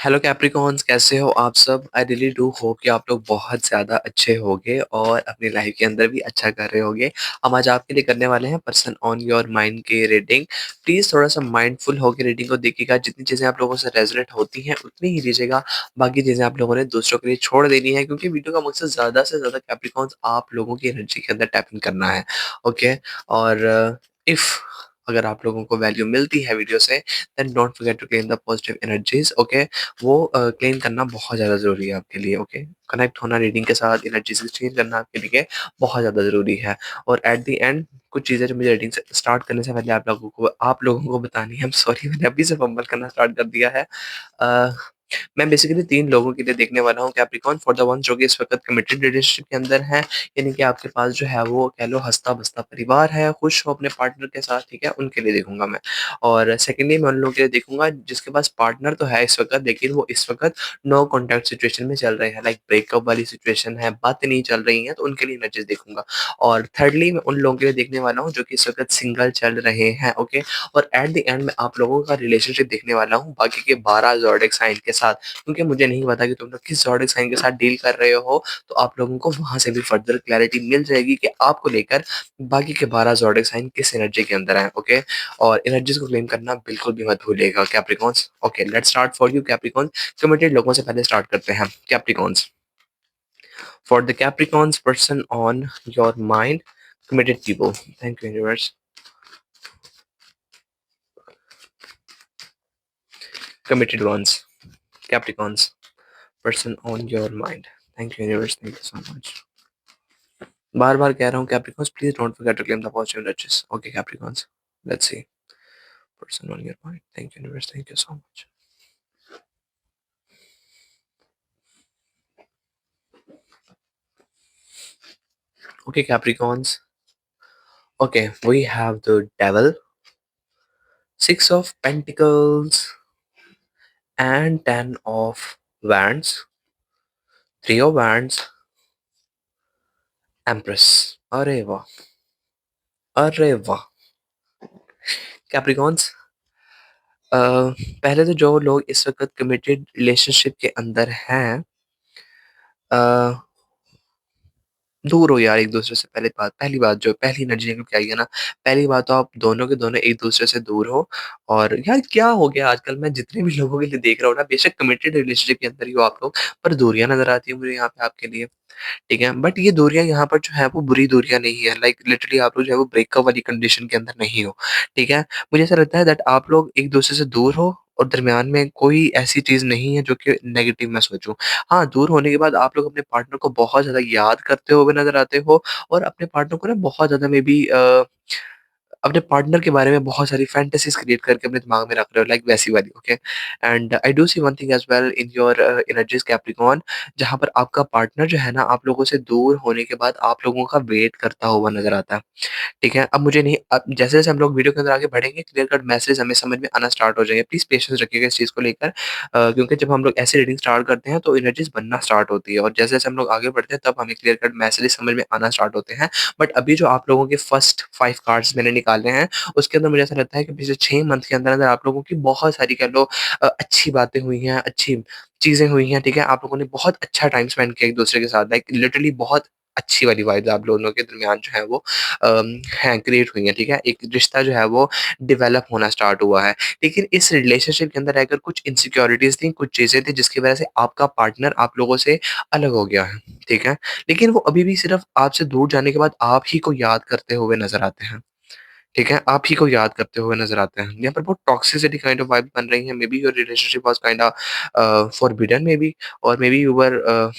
Hello Capricorns, कैसे हो आप सब? आई रियली डू होप कि आप लोग बहुत ज़्यादा अच्छे होंगे और अपनी लाइफ के अंदर भी अच्छा कर रहे होंगे। हम आज आपके लिए करने वाले हैं पर्सन ऑन योर माइंड की रीडिंग। प्लीज़ थोड़ा सा माइंडफुल होकर रीडिंग को देखिएगा। जितनी चीज़ें आप लोगों से रेजोनेट होती हैं उतनी ही लीजिएगा। बाकी चीज़ें आप लोगों ने दूसरों के लिए छोड़ देनी है, क्योंकि वीडियो का मकसद ज़्यादा से ज़्यादा कैप्रिकॉन्स आप लोगों की एनर्जी के अंदर टैप इन करना है। ओके। और इफ़ अगर आप लोगों को वैल्यू मिलती है वीडियो से, then don't forget to claim the positive energies. Okay. वो क्लेम करना बहुत ज़्यादा ज़रूरी है आपके लिए। ओके। कनेक्ट होना रीडिंग के साथ, एनर्जी से एक्सचेंज करना आपके लिए बहुत ज़्यादा ज़रूरी है। और एट द एंड कुछ चीज़ें जो मुझे रीडिंग से स्टार्ट करने से पहले आप लोगों को बतानी है। सॉरी, मैंने अभी से फंबल करना स्टार्ट कर दिया है। अ, मैं बेसिकली 3 लोगों के लिए देखने वाला हूँ कैप्रिकॉर्न। फॉर द वन्स जो कि इस वक़्त कमिटेड रिलेशनशिप के अंदर हैं, यानी कि आपके पास जो है वो कह लो हँसता-बसता परिवार है, खुश हो अपने पार्टनर के साथ, ठीक है? उनके लिए देखूँगा मैं। और सेकंडली मैं उन लोगों के लिए देखूँगा जिसके पास पार्टनर तो है इस वक़्त, लेकिन वो इस वक़्त नो कॉन्टैक्ट सिचुएशन में चल रहे हैं, लाइक ब्रेकअप वाली सिचुएशन है, बातें नहीं चल रही हैं, तो उनके लिए एनर्जीज़ देखूँगा। और थर्डली मैं उन लोगों के लिए देखने वाला हूँ जो कि इस वक़्त सिंगल चल रहे हैं, ओके? और एट द एंड मैं आप लोगों का रिलेशनशिप देखने वाला हूँ बाकी के 12 ज़ोडिएक साइन के साथ। क्योंकि मुझे नहीं पता कि तुम लोग किस ज़ोडिएक साइन के साथ डील कर रहे हो, तो आप लोगों को वहाँ से भी फर्दर क्लैरिटी मिल जाएगी कि आपको लेकर बाकी के 12 ज़ोडिएक साइन किस एनर्जी के अंदर हैं, ओके? और एनर्जीज़ को क्लेम करना बिल्कुल भी मत भूलिएगा Capricorns. Okay, let's start for you Capricorns. Committed लोगों से पहले स्टार्ट करते हैं Capricorns. For the Capricorns person on your mind, committed people. Thank you universe. Committed ones, Capricorns, person on your mind. Thank you universe, thank you so much. बार-बार कह रहा हूँ Capricorns, please don't forget to claim the positive energies. Okay Capricorns, let's see. Person on your mind. Thank you universe, thank you so much. Okay, Capricorns. Okay, we have the Devil, Six of Pentacles, and Ten of Wands, Three of Wands, Empress. अरे वाह, अरे वाह। Capricorns, पहले तो जो लोग इस वक्त कमिटेड रिलेशनशिप के अंदर हैं, अ, दूर हो यार एक-दूसरे से। पहली बात जो पहली एनर्जी निकल के आई है ना, पहली बात तो आप दोनों के दोनों एक-दूसरे से दूर हो। और यार क्या हो गया आजकल, मैं जितने भी लोगों के लिए देख रहा हूँ ना, बेशक कमिटेड रिलेशनशिप के अंदर ही हो आप लोग, पर दूरियाँ नज़र आती हैं मुझे यहाँ पे आपके लिए, ठीक है? बट ये दूरियाँ यहाँ पर जो है वो बुरी दूरियाँ नहीं है, लाइक लिटरली आप लोग जो है वो ब्रेकअप वाली कंडीशन के अंदर नहीं हो, ठीक है? मुझे ऐसा लगता है दैट आप लोग एक-दूसरे से दूर हो और दरमियान में कोई ऐसी चीज़ नहीं है जो कि नेगेटिव मैं सोचूँ। हाँ, दूर होने के बाद आप लोग अपने पार्टनर को बहुत ज़्यादा याद करते हुए नज़र आते हो और अपने पार्टनर को ना बहुत ज़्यादा मे बी अपने पार्टनर के बारे में बहुत सारी फैंटेसीज़ क्रिएट करके अपने दिमाग में रख रहे हो, लाइक वैसी वाली, okay? And I do see one thing as well in your energies Capricorn, जहाँ पर आपका पार्टनर जो है ना, आप लोगों से दूर होने के बाद आप लोगों का वेट करता हुआ नज़र आता है। ठीक है? अब मुझे नहीं, अब जैसे-जैसे हम लोग वीडियो के अंदर आगे बढ़ेंगे, क्लियर कट मैसेज हमें समझ में आना स्टार्ट हो जाएँगे। प्लीज़ पेशेंस रखिएगा इस चीज़ को लेकर, क्योंकि जब हम लोग ऐसे रीडिंग स्टार्ट करते हैं तो एनर्जीज़ बनना स्टार्ट होती है और जैसे-जैसे हम लोग आगे बढ़ते हैं तब हमें क्लियर कट मैसेजेस समझ में आना स्टार्ट होते हैं। बट अभी जो आप लोगों के फर्स्ट 5 कार्ड्स मैंने निकाले हैं, उसके अंदर मुझे ऐसा लगता है कि पिछले 6 मंथ के अंदर-अंदर आप लोगों की बहुत सारी कह लो अच्छी बातें हुई हैं, अच्छी चीज़ें हुई हैं, ठीक है? आप लोगों ने बहुत अच्छा टाइम स्पेंड किया एक-दूसरे के साथ, लाइक लिटरली बहुत अच्छी वाली वाइब्स आप दोनों के दरमियान जो है वो हैं, क्रिएट हुई हैं, ठीक है? एक रिश्ता जो है वो डेवलप होना स्टार्ट हुआ है। लेकिन इस रिलेशनशिप के अंदर रहकर कुछ इनसिक्योरिटीज़ थी, कुछ चीज़ें थी जिसकी वज़ह से आपका पार्टनर आप लोगों से अलग हो गया है, ठीक है? लेकिन वो अभी भी सिर्फ़ आपसे दूर जाने के बाद आप ही को याद करते हुए नज़र आते हैं, ठीक है? आप ही को याद करते हुए नज़र आते हैं। यहाँ पर बहुत टॉक्सिसिटी काइंड ऑफ वाइब बन रही है। May be your relationship was kinda forbidden may be, और may be you were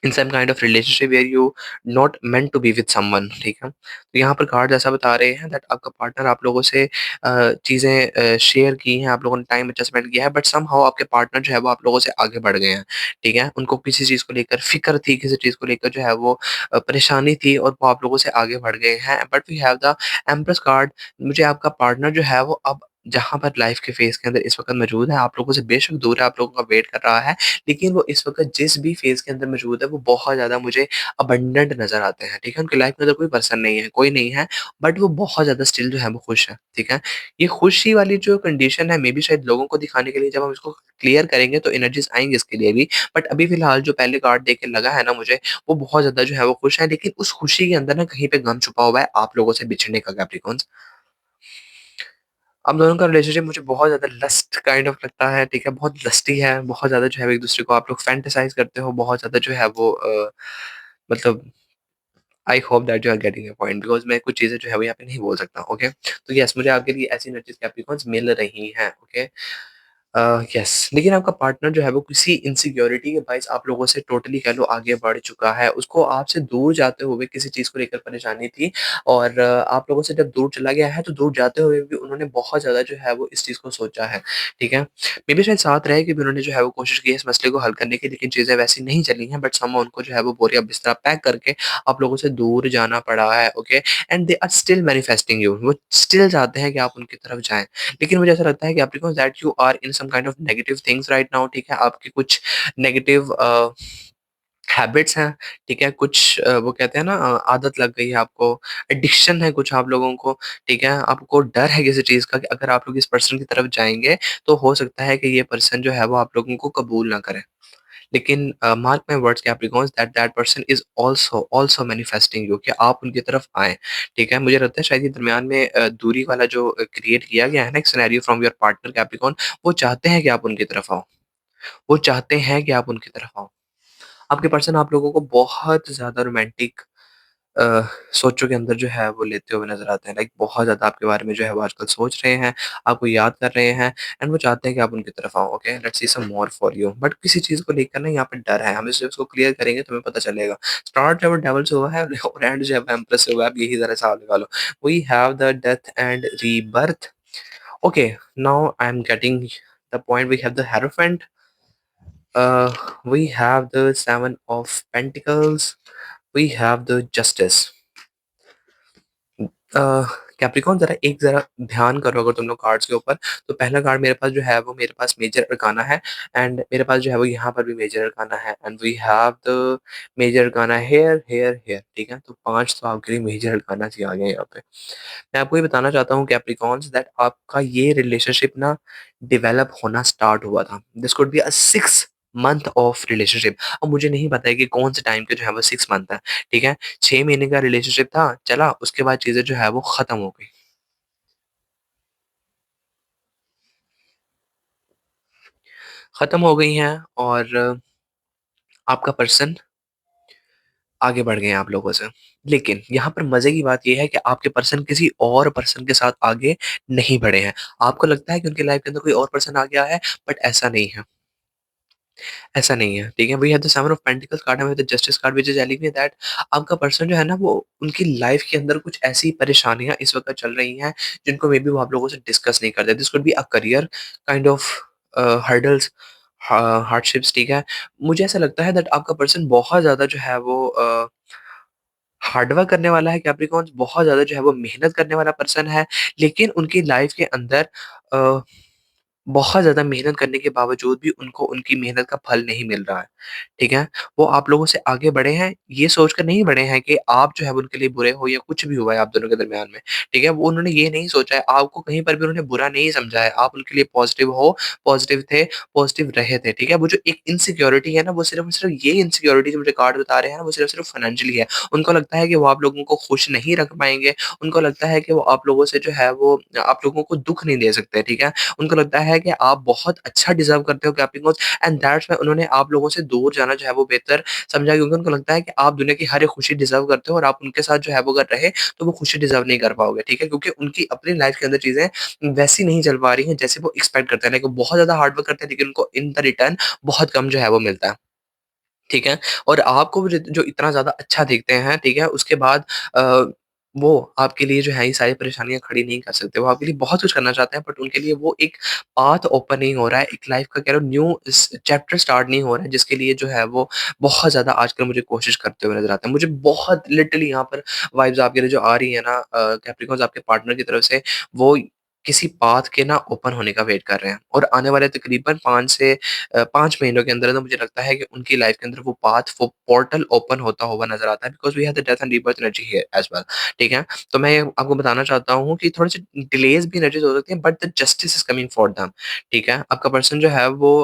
in some kind of relationship where you not meant to be with someone, ठीक है? तो यहाँ पर कार्ड्स ऐसा बता रहे हैं दैट आपका पार्टनर आप लोगों से चीज़ें शेयर की हैं, आप लोगों ने टाइम अच्छा स्पेंड किया है, बट समहाउ आपके पार्टनर जो है वो आप लोगों से आगे बढ़ गए हैं, ठीक है? उनको किसी चीज़ को लेकर फ़िक्र थी, किसी चीज़ को लेकर जो है वो परेशानी थी और वो आप लोगों से आगे बढ़ गए हैं। But we have the empress card. मुझे आपका पार्टनर जो है वो अब जहाँ पर लाइफ़ के फ़ेज़ के अंदर इस वक़्त मौजूद है, आप लोगों से बेशक दूर है, आप लोगों का वेट कर रहा है, लेकिन वो इस वक़्त जिस भी फ़ेज़ के अंदर मौजूद है, वो बहुत ज़्यादा मुझे अबंडेंट नज़र आते हैं, ठीक है? उनकी लाइफ़ में तो कोई पर्सन नहीं है, कोई नहीं है, बट वो बहुत ज़्यादा स्टिल जो है वो खुश है, ठीक है? ये खुशी वाली जो कंडीशन है, मे बी शायद लोगों को दिखाने के लिए जब हम इसको क्लियर करेंगे तो एनर्जीज़ आएँगी इसके लिए भी, बट अभी फ़िलहाल जो पहले कार्ड देख के लगा है ना मुझे, वो बहुत ज़्यादा जो है वो खुश है, लेकिन उस खुशी के अंदर ना कहीं पे गम छुपा हुआ है आप लोगों से बिछड़ने का कैप्रिकॉन्स। आप दोनों का रिलेशनशिप मुझे बहुत ज़्यादा लस्ट काइंड ऑफ लगता है, ठीक है? बहुत लस्टी है, बहुत ज़्यादा जो है एक-दूसरे को आप लोग फैंटेसाइज़ करते हो, बहुत ज़्यादा जो है वो मतलब I hope that you are getting a point because मैं कुछ चीज़ें जो है वो यहाँ पे नहीं बोल सकता, ओके? तो येस, मुझे आपके लिए ऐसी एनर्जीज़ कैप्रिकॉन्स मिल रही हैं, ओके? यस, लेकिन आपका पार्टनर जो है वो किसी इनसिक्योरिटी के बाइस आप लोगों से टोटली कह लो आगे बढ़ चुका है। उसको आपसे दूर जाते हुए किसी चीज़ को लेकर परेशानी थी और आप लोगों से जब दूर चला गया है तो दूर जाते हुए भी उन्होंने बहुत ज़्यादा जो है वो इस चीज़ को सोचा है, ठीक है? मेबी शायद साथ रह के भी उन्होंने जो है वो कोशिश की है इस मसले को हल करने की लेकिन चीज़ें वैसी नहीं चली हैं बट समहाउ उनको जो है वो बोरिया बिस्तरा पैक करके आप लोगों से दूर जाना पड़ा है, okay? And they are still manifesting you, वो स्टिल चाहते हैं कि आप उनकी तरफ जाएँ। लेकिन मुझे ऐसा लगता है कि Capricorns that you are in some kind of negative things right now, ठीक है? आपके कुछ नेगेटिव हैबिट्स हैं, ठीक है? कुछ वो कहते हैं ना आदत लग गई है आपको, एडिक्शन है कुछ आप लोगों को, ठीक है? आपको डर है किसी चीज़ का कि अगर आप लोग इस पर्सन की तरफ जाएँगे, तो हो सकता है कि ये पर्सन जो है वो आप लोगों को कबूल ना करे। लेकिन mark my words Capricorns that that person is also also manifesting you कि आप उनकी तरफ आएँ, ठीक है? मुझे लगता है शायद ये दरमियान में दूरी वाला जो क्रिएट किया गया है ना एक scenario from your partner Capricorn, वो चाहते हैं कि आप उनकी तरफ आओ। वो चाहते हैं कि आप उनकी तरफ आओ। आपके पर्सन आप लोगों को बहुत ज़्यादा रोमांटिक अ, सोचों के अंदर जो है वो लेते हुए नज़र आते हैं। लाइक बहुत ज़्यादा आपके बारे में जो है वो आजकल सोच रहे हैं, आपको याद कर रहे हैं एंड वो चाहते हैं कि आप उनकी तरफ आओ, okay? Let's see some more for you. But किसी चीज़ को लेकर ना यहाँ पे डर है, हम इसे उसको क्लियर करेंगे तो हमें पता चलेगा। स्टार्ट जो है वो डेविल से हुआ है और एंड जो है वो एम्प्रेस से हुआ है, आप यही ज़रा हिसाब लगा लो। We have the death and rebirth. Okay, now I am getting the point. We have the hierophant, we have the Seven of Pentacles, we have the Justice. A, Capricorn ज़रा ध्यान करो अगर तुम लोग कार्ड्स के ऊपर, तो पहला कार्ड मेरे पास जो है वो मेरे पास मेजर अरकाना है एंड मेरे पास जो है वो यहाँ पर भी मेजर अरकाना है and we have the major arcana here, here, here, ठीक है? तो 5 तो आपके लिए मेजर अरकाना ही आ गए यहाँ पे। मैं आपको ये बताना चाहता हूँ कैप्रिकॉर्न्स दैट आपका ये रिलेशनशिप ना डेवलप होना स्टार्ट हुआ था। This could be a 6 month of relationship. अब मुझे नहीं पता है कि कौन से टाइम के जो है वो 6 मंथ है, ठीक है? 6 महीने का रिलेशनशिप था, चला उसके बाद चीज़ें जो है वो खत्म हो गई। खत्म हो गई हैं और आपका पर्सन आगे बढ़ गए हैं आप लोगों से। लेकिन यहाँ पर मज़े की बात ये है कि आपके पर्सन किसी और पर्सन के साथ आगे नहीं बढ़े हैं। आपको लगता है कि उनकी लाइफ़ के अंदर कोई और पर्सन आ गया है, बट ऐसा नहीं है। ऐसा नहीं है, ठीक है? We have the seven of pentacles card, हमें the justice card which is telling me that आपका पर्सन जो है ना वो उनकी लाइफ़ के अंदर कुछ ऐसी परेशानियाँ इस वक़्त चल रही हैं, जिनको मेबी वो आप लोगों से डिस्कस नहीं करते। This could be a career kind of hurdles, हा हार्डशिप्स, ठीक है? मुझे ऐसा लगता है दैट आपका पर्सन बहुत ज़्यादा जो है वो हार्ड वर्क करने वाला है, कैप्रिकॉर्न्स बहुत ज़्यादा जो है वो मेहनत करने वाला पर्सन है, लेकिन उनकी लाइफ़ के अंदर अ बहुत ज़्यादा मेहनत करने के बावजूद भी उनको उनकी मेहनत का फल नहीं मिल रहा है, ठीक है? वो आप लोगों से आगे बढ़े हैं, ये सोचकर नहीं बढ़े हैं कि आप जो है वो उनके लिए बुरे हो या कुछ भी हुआ है आप दोनों के दरमियान में, ठीक है? वो उन्होंने ये नहीं सोचा है, आपको कहीं पर भी उन्होंने बुरा नहीं समझा है, आप उनके लिए पॉज़िटिव हो, पॉज़िटिव थे, पॉज़िटिव रहे थे, ठीक है? वो जो एक इनसिक्योरिटी है ना, वो सिर्फ़ और सिर्फ़ ये इनसिक्योरिटी जो मुझे कार्ड बता रहे हैं ना, वो सिर्फ़ सिर्फ़ फाइनेंशियली है। उनको लगता है कि वो आप लोगों को खुश नहीं रख पाएँगे, उनको लगता है कि वो आप लोगों से जो है वो आप लोगों को दुःख नहीं दे सकते, ठीक है? उनको लगता है कि आप बहुत अच्छा डिज़र्व करते हो कैप्टिंग कोच एंड दैट्स व्हाई उन्होंने आप लोगों से दूर जाना जो है वो बेहतर समझा क्योंकि उनको लगता है कि आप दुनिया की हर एक खुशी डिज़र्व करते हो और आप उनके साथ जो है वो अगर रहे तो वो खुशी डिज़र्व नहीं कर पाओगे, ठीक है? क्योंकि उनकी अपनी लाइफ़ के अंदर चीज़ें वैसी नहीं चल पा रही हैं जैसे वो एक्सपेक्ट करते हैं। लाइक वो बहुत ज़्यादा हार्ड वर्क करते हैं लेकिन उनको इन द रिटर्न बहुत कम जो है वो मिलता है। ठीक है? और आपको वो जो इतना ज़्यादा अच्छा देखते हैं, ठीक है? उसके बाद अ, वो आपके लिए जो है ये सारी परेशानियाँ खड़ी नहीं कर सकते। वो आपके लिए बहुत कुछ करना चाहते हैं बट उनके लिए वो एक पाथ ओपन नहीं हो रहा है, एक लाइफ़ का कह लो न्यू स चैप्टर स्टार्ट नहीं हो रहा है जिसके लिए जो है वो बहुत ज़्यादा आजकल मुझे कोशिश करते हुए नज़र आते हैं। मुझे बहुत लिटरली यहाँ पर वाइब्स आपके लिए जो आ रही है ना कैप्रिकॉर्न्स आपके पार्टनर की तरफ से वो किसी पाथ के ना ओपन होने का वेट कर रहे हैं और आने वाले तकरीबन 5 से 5 महीनों के अंदर तो मुझे लगता है कि उनकी लाइफ के अंदर वो पाथ, वो पोर्टल ओपन होता हुआ नज़र आता है because we have the death and rebirth energy here as well, ठीक है? तो मैं आपको बताना चाहता हूँ कि थोड़े-से डिलेज़ भी एनर्जीज़ हो सकती हैं but the justice is coming for them, ठीक है? आपका पर्सन जो है वो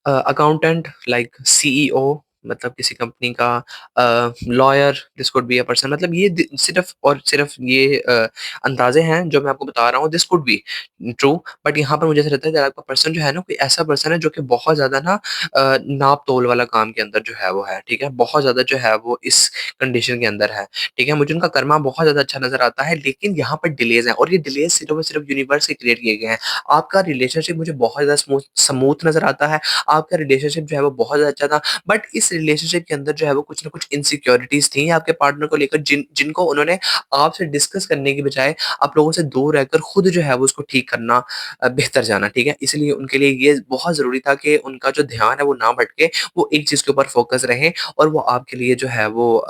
अकाउंटेंट लाइक सीईओ, मतलब किसी कंपनी का lawyer, this could be a person, मतलब ये सिर्फ और सिर्फ ये अंदाजे हैं जो मैं आपको बता रहा हूँ, this could be true, but यहाँ पर मुझे ऐसा लगता है कि आपका पर्सन जो है ना, कोई ऐसा पर्सन है जो कि बहुत ज्यादा ना नाप तोल वाला काम के अंदर जो है वो है, ठीक है, बहुत ज्यादा जो है वो इस कंडीशन के अंदर है, ठीक है, मुझे उनका कर्मा बहुत ज्यादा अच्छा नजर आता है, लेकिन यहाँ पर डिलेज है और ये डिलेज सिर्फ और सिर्फ यूनिवर्स के क्रिएट किए गए हैं। आपका रिलेशनशिप मुझे बहुत ज्यादा स्मूथ स्मूथ नजर आता है, आपका रिलेशनशिप जो है वो बहुत ज़्यादा अच्छा था, बट इस रिलेशनशिप के अंदर जो है वो कुछ ना कुछ इनसिक्योरिटीज़ थी आपके पार्टनर को लेकर जिनको उन्होंने आपसे डिस्कस करने की बजाय आप लोगों से दूर रहकर खुद जो है वो उसको ठीक करना बेहतर जाना, ठीक है? इसलिए उनके लिए ये बहुत ज़रूरी था कि उनका जो ध्यान है वो ना भटके, वो एक चीज़ के ऊपर फ़ोकस रहे और वो आपके लिए जो है वो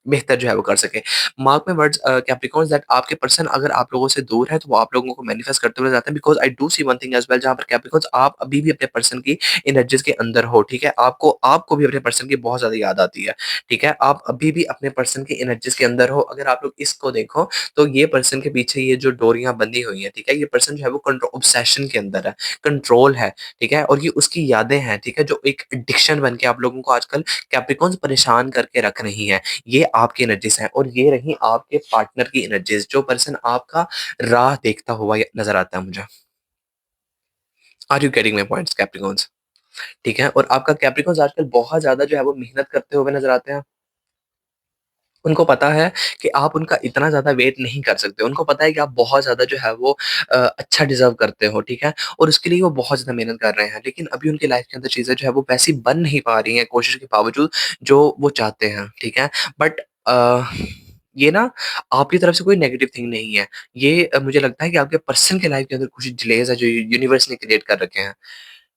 बेहतर जो है वो कर सके। Mark my words Capricorns, that आपके पर्सन अगर आप लोगों से दूर है तो वो आप लोगों को मैनिफेस्ट करते हुए जाते हैं, because I do see one thing as well, जहाँ पर कैप्रिकॉर्न्स आप अभी भी अपने पर्सन की एनर्जीज़ के अंदर हो, ठीक है? आपको आपको भी अपने पर्सन की बहुत ज़्यादा याद आती है, ठीक है? आप अभी भी अपने पर्सन की एनर्जीज़ के अंदर हो। अगर आप लोग इसको देखो, तो ये पर्सन के पीछे ये जो डोरियाँ बंधी हुई हैं, ठीक है? ये पर्सन जो है वो ऑब्सेशन के अंदर है, कंट्रोल है, ठीक है? और ये उसकी यादें हैं, ठीक है? जो एक एडिक्शन बन के आप लोगों को आजकल कैप्रिकॉर्न्स परेशान करके रख रही हैं। ये आपकी एनर्जीज़ हैं और ये रही आपके पार्टनर की एनर्जीज़, जो पर्सन आपका राह देखता हुआ ये नज़र आता है मुझे। Are you getting my points Capricorns? ठीक है? और आपका कैप्रिकॉर्न्स आजकल बहुत ज़्यादा जो है वो मेहनत करते हुए नज़र आते हैं। उनको पता है कि आप उनका इतना ज़्यादा वेट नहीं कर सकते। उनको पता है कि आप बहुत ज़्यादा जो है वो अच्छा डिज़र्व करते हो, ठीक है? और उसके लिए वो बहुत ज़्यादा मेहनत कर रहे हैं। लेकिन अभी उनकी लाइफ़ के अंदर चीज़ें जो है वो वैसी बन नहीं पा रही हैं कोशिश के बावजूद, जो वो चाहते हैं, ठीक है? बट ये ना आपकी तरफ से कोई नेगेटिव थिंग नहीं है। ये मुझे लगता है कि आपके पर्सन के लाइफ़ के अंदर कुछ डिलेज़ है जो यूनिवर्स ने क्रिएट कर रखे हैं।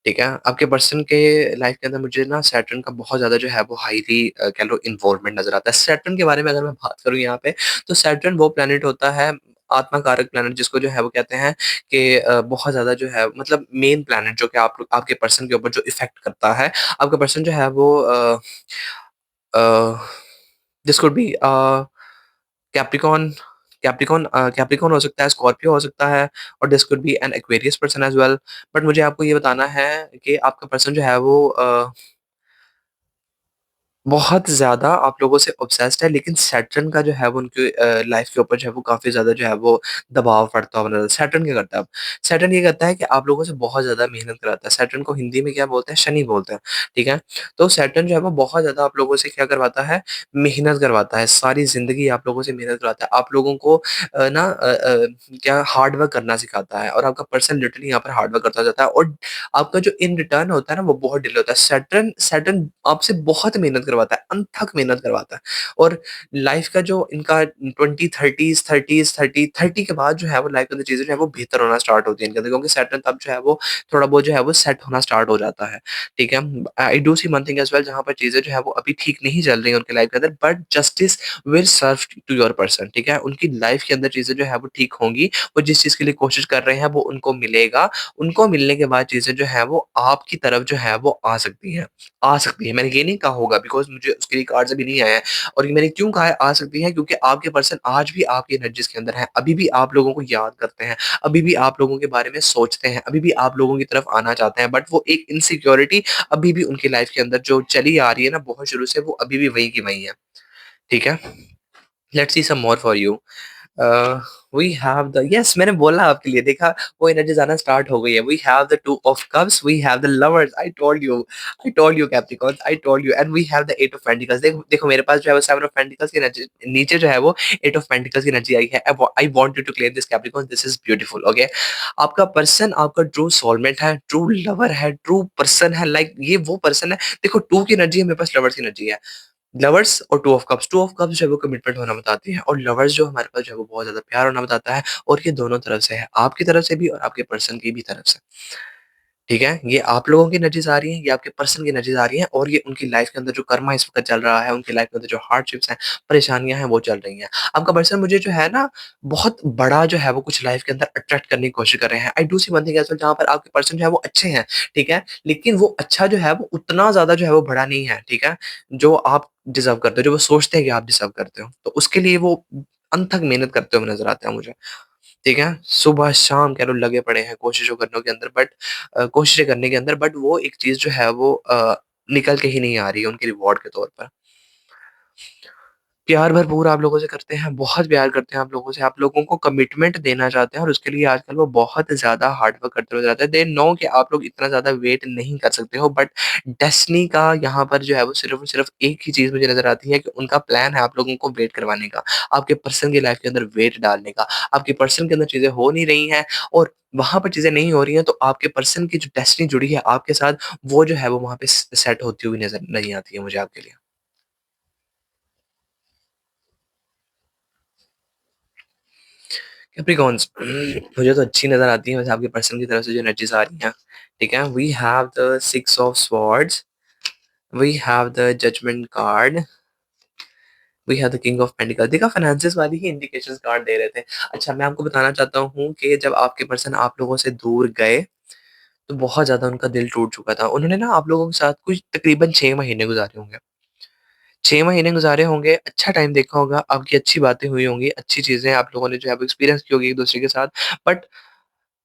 ठीक है? आपके पर्सन के लाइफ़ के अंदर मुझे ना सैटर्न का बहुत ज़्यादा जो है वो हाईली कह लो इन्वॉल्वमेंट नज़र आता है। सैटर्न के बारे में अगर मैं बात करूँ यहाँ पे, तो सैटर्न वो प्लैनेट होता है, आत्मा कारक प्लैनेट, जिसको जो है वो कहते हैं कि बहुत ज़्यादा जो है मतलब मेन प्लैनेट जो कि आप लोग आपके पर्सन के ऊपर जो इफ़ेक्ट करता है। आपका पर्सन जो है वो uh, this could be Capricorn Capricorn हो सकता है, स्कॉर्पियो हो सकता है और this could be an Aquarius person as well. But मुझे आपको ये बताना है कि आपका पर्सन जो है वो बहुत ज़्यादा आप लोगों से ऑब्सेस्ड है, लेकिन सैटर्न का जो है वो उनके लाइफ़ के ऊपर जो है वो काफ़ी ज़्यादा जो है वो दबाव पड़ता हुआ नज़र, सैटर्न क्या करता है अब? सैटर्न ये करता है कि आप लोगों से बहुत ज़्यादा मेहनत कराता है। सैटर्न को हिंदी में क्या बोलते हैं? शनि बोलते हैं, ठीक है? तो सैटर्न जो है वो बहुत ज़्यादा आप लोगों से क्या करवाता है? मेहनत करवाता है, सारी ज़िंदगी आप लोगों से मेहनत करवाता है। आप लोगों को क्या हार्ड वर्क करना सिखाता है और आपका पर्सन लिटरली यहाँ पर हार्ड वर्क करता जाता है और आपका जो इन रिटर्न होता है ना वो बहुत डिले होता है। सैटर्न सैटर्न आपसे बहुत मेहनत करवाता है, अनथक मेहनत करवाता है और लाइफ का जो इनका 20 30 के बाद जो है वो लाइफ के अंदर चीज़ें जो है वो बेहतर होना स्टार्ट होती हैं इनके अंदर, क्योंकि सैटर्न तब जो है वो थोड़ा बहुत जो है वो सेट होना स्टार्ट हो जाता है, ठीक है? I do see one thing as well, जहाँ पर चीज़ें जो है वो अभी ठीक नहीं चल रही हैं उनकी लाइफ के अंदर, but justice will serve to your person, ठीक है? उनकी लाइफ के अंदर चीज़ें जो है वो ठीक होंगी, वो जिस चीज़ के लिए कोशिश कर रहे हैं वो उनको मिलेगा। उनको मिलने के बाद चीज़ें जो हैं वो आपकी तरफ जो है वो आ सकती हैं, आ सकती है। मैंने ये नहीं कहा होगा बिकॉज़ मुझे उसके लिए कार्ड्स अभी नहीं आए हैं और ये मैंने क्यों कहा है आ सकती है, क्योंकि आपके पर्सन आज भी आपकी एनर्जीज़ के अंदर हैं, अभी भी आप लोगों को याद करते हैं, अभी भी आप लोगों के बारे में सोचते हैं, अभी भी आप लोगों की तरफ आना चाहते हैं, बट वो एक इनसिक्योरिटी अभी भी उनकी लाइफ़ के अंदर जो चली आ रही है ना बहुत शुरू से, वो अभी भी वही की वही है। ठीक है? Let's see some more for you. We have the yes, मैंने बोला आपके लिए, देखा वो एनर्जीज आना स्टार्ट हो गई है। We have the two of cups, we have the lovers, I told you Capricorn, I told you, and we have the eight of pentacles. देखो देखो मेरे पास जो है वो सेवन ऑफ पेंटिकल्स की एनर्जी, नीचे जो है वो एट ऑफ पेंटिकल्स की एनर्जी आई है। I want you to claim this Capricorn, this is beautiful, okay? आपका पर्सन आपका ट्रू सोलमेट है, ट्रू लवर है, ट्रू पर्सन है, लाइक ये वो पर्सन है। देखो टू की एनर्जी है, मेरे पास लवर्स की एनर्जी है। लवर्स और टू ऑफ कप्स जो है वो कमिटमेंट होना बताती है और लवर्स जो हमारे पास जो है वो बहुत ज़्यादा प्यार होना बताता है और ये दोनों तरफ से है, आपकी तरफ से भी और आपके पर्सन की भी तरफ से, ठीक है? ये आप लोगों की एनर्जीज़ आ रही हैं, ये आपके पर्सन की एनर्जीज़ आ रही हैं और ये उनकी लाइफ़ के अंदर जो कर्मा इस वक़्त चल रहा है, उनकी लाइफ़ के अंदर जो हार्डशिप्स हैं, परेशानियाँ हैं, वो चल रही हैं। आपका पर्सन मुझे जो है ना, बहुत बड़ा जो है वो कुछ लाइफ़ के अंदर अट्रैक्ट करने की कोशिश कर रहे हैं। I do see one thing as well जहाँ पर आपके पर्सन जो है वो अच्छे हैं, ठीक है? लेकिन वो अच्छा जो है वो उतना ज़्यादा जो है वो बड़ा नहीं है, ठीक है? जो आप डिज़र्व करते हो, जो वो सोचते हैं कि आप डिज़र्व करते हो। तो उसके लिए वो अनथक मेहनत करते हुए नज़र आते हैं मुझे। ठीक है? सुबह-शाम कह लो लगे पड़े हैं कोशिशों करने के अंदर कोशिशें करने के अंदर बट वो एक चीज़ जो है वो निकल के ही नहीं आ रही है उनके रिवॉर्ड के तौर पर। प्यार भरपूर आप लोगों से करते हैं, बहुत प्यार करते हैं आप लोगों से, आप लोगों को कमिटमेंट देना चाहते हैं और उसके लिए आजकल वो बहुत ज़्यादा हार्ड वर्क करते हुए जाते हैं। दे नो कि आप लोग इतना ज़्यादा वेट नहीं कर सकते हो बट डेस्टिनी का यहाँ पर जो है वो सिर्फ़ और सिर्फ़ एक ही चीज़ मुझे नज़र आती है कि उनका प्लान है आप लोगों को वेट करवाने का, आपके पर्सन की लाइफ़ के अंदर वेट डालने का। आपके पर्सन के अंदर चीज़ें हो नहीं रही हैं और वहाँ पर चीज़ें नहीं हो रही हैं तो आपके पर्सन की जो डेस्टिनी जुड़ी है आपके साथ, वो जो है वो वहाँ पे सेट होती हुई नज़र नहीं आती है मुझे आपके लिए। कैप्रिकॉन्स मुझे तो अच्छी नज़र आती है वैसे आपके पर्सन की तरफ से जो एनर्जीज़ आ रही हैं, ठीक है? We have the 6 of swords, we have the judgement card, we have the king of pentacles देखा फाइनेंसेस वाली ही इंडिकेशंस कार्ड दे रहे थे। अच्छा मैं आपको बताना चाहता हूँ कि जब आपके पर्सन आप लोगों से दूर गए, तो बहुत ज़्यादा उनका दिल टूट चुका था। उन्होंने ना आप लोगों के साथ कुछ तकरीबन 6 महीने गुज़ारे होंगे। 6 महीने गुज़ारे होंगे, अच्छा टाइम देखा होगा, आपकी अच्छी बातें हुई होंगी, अच्छी चीज़ें आप लोगों ने जो है वो एक्सपीरियंस की होगी एक-दूसरे के साथ। बट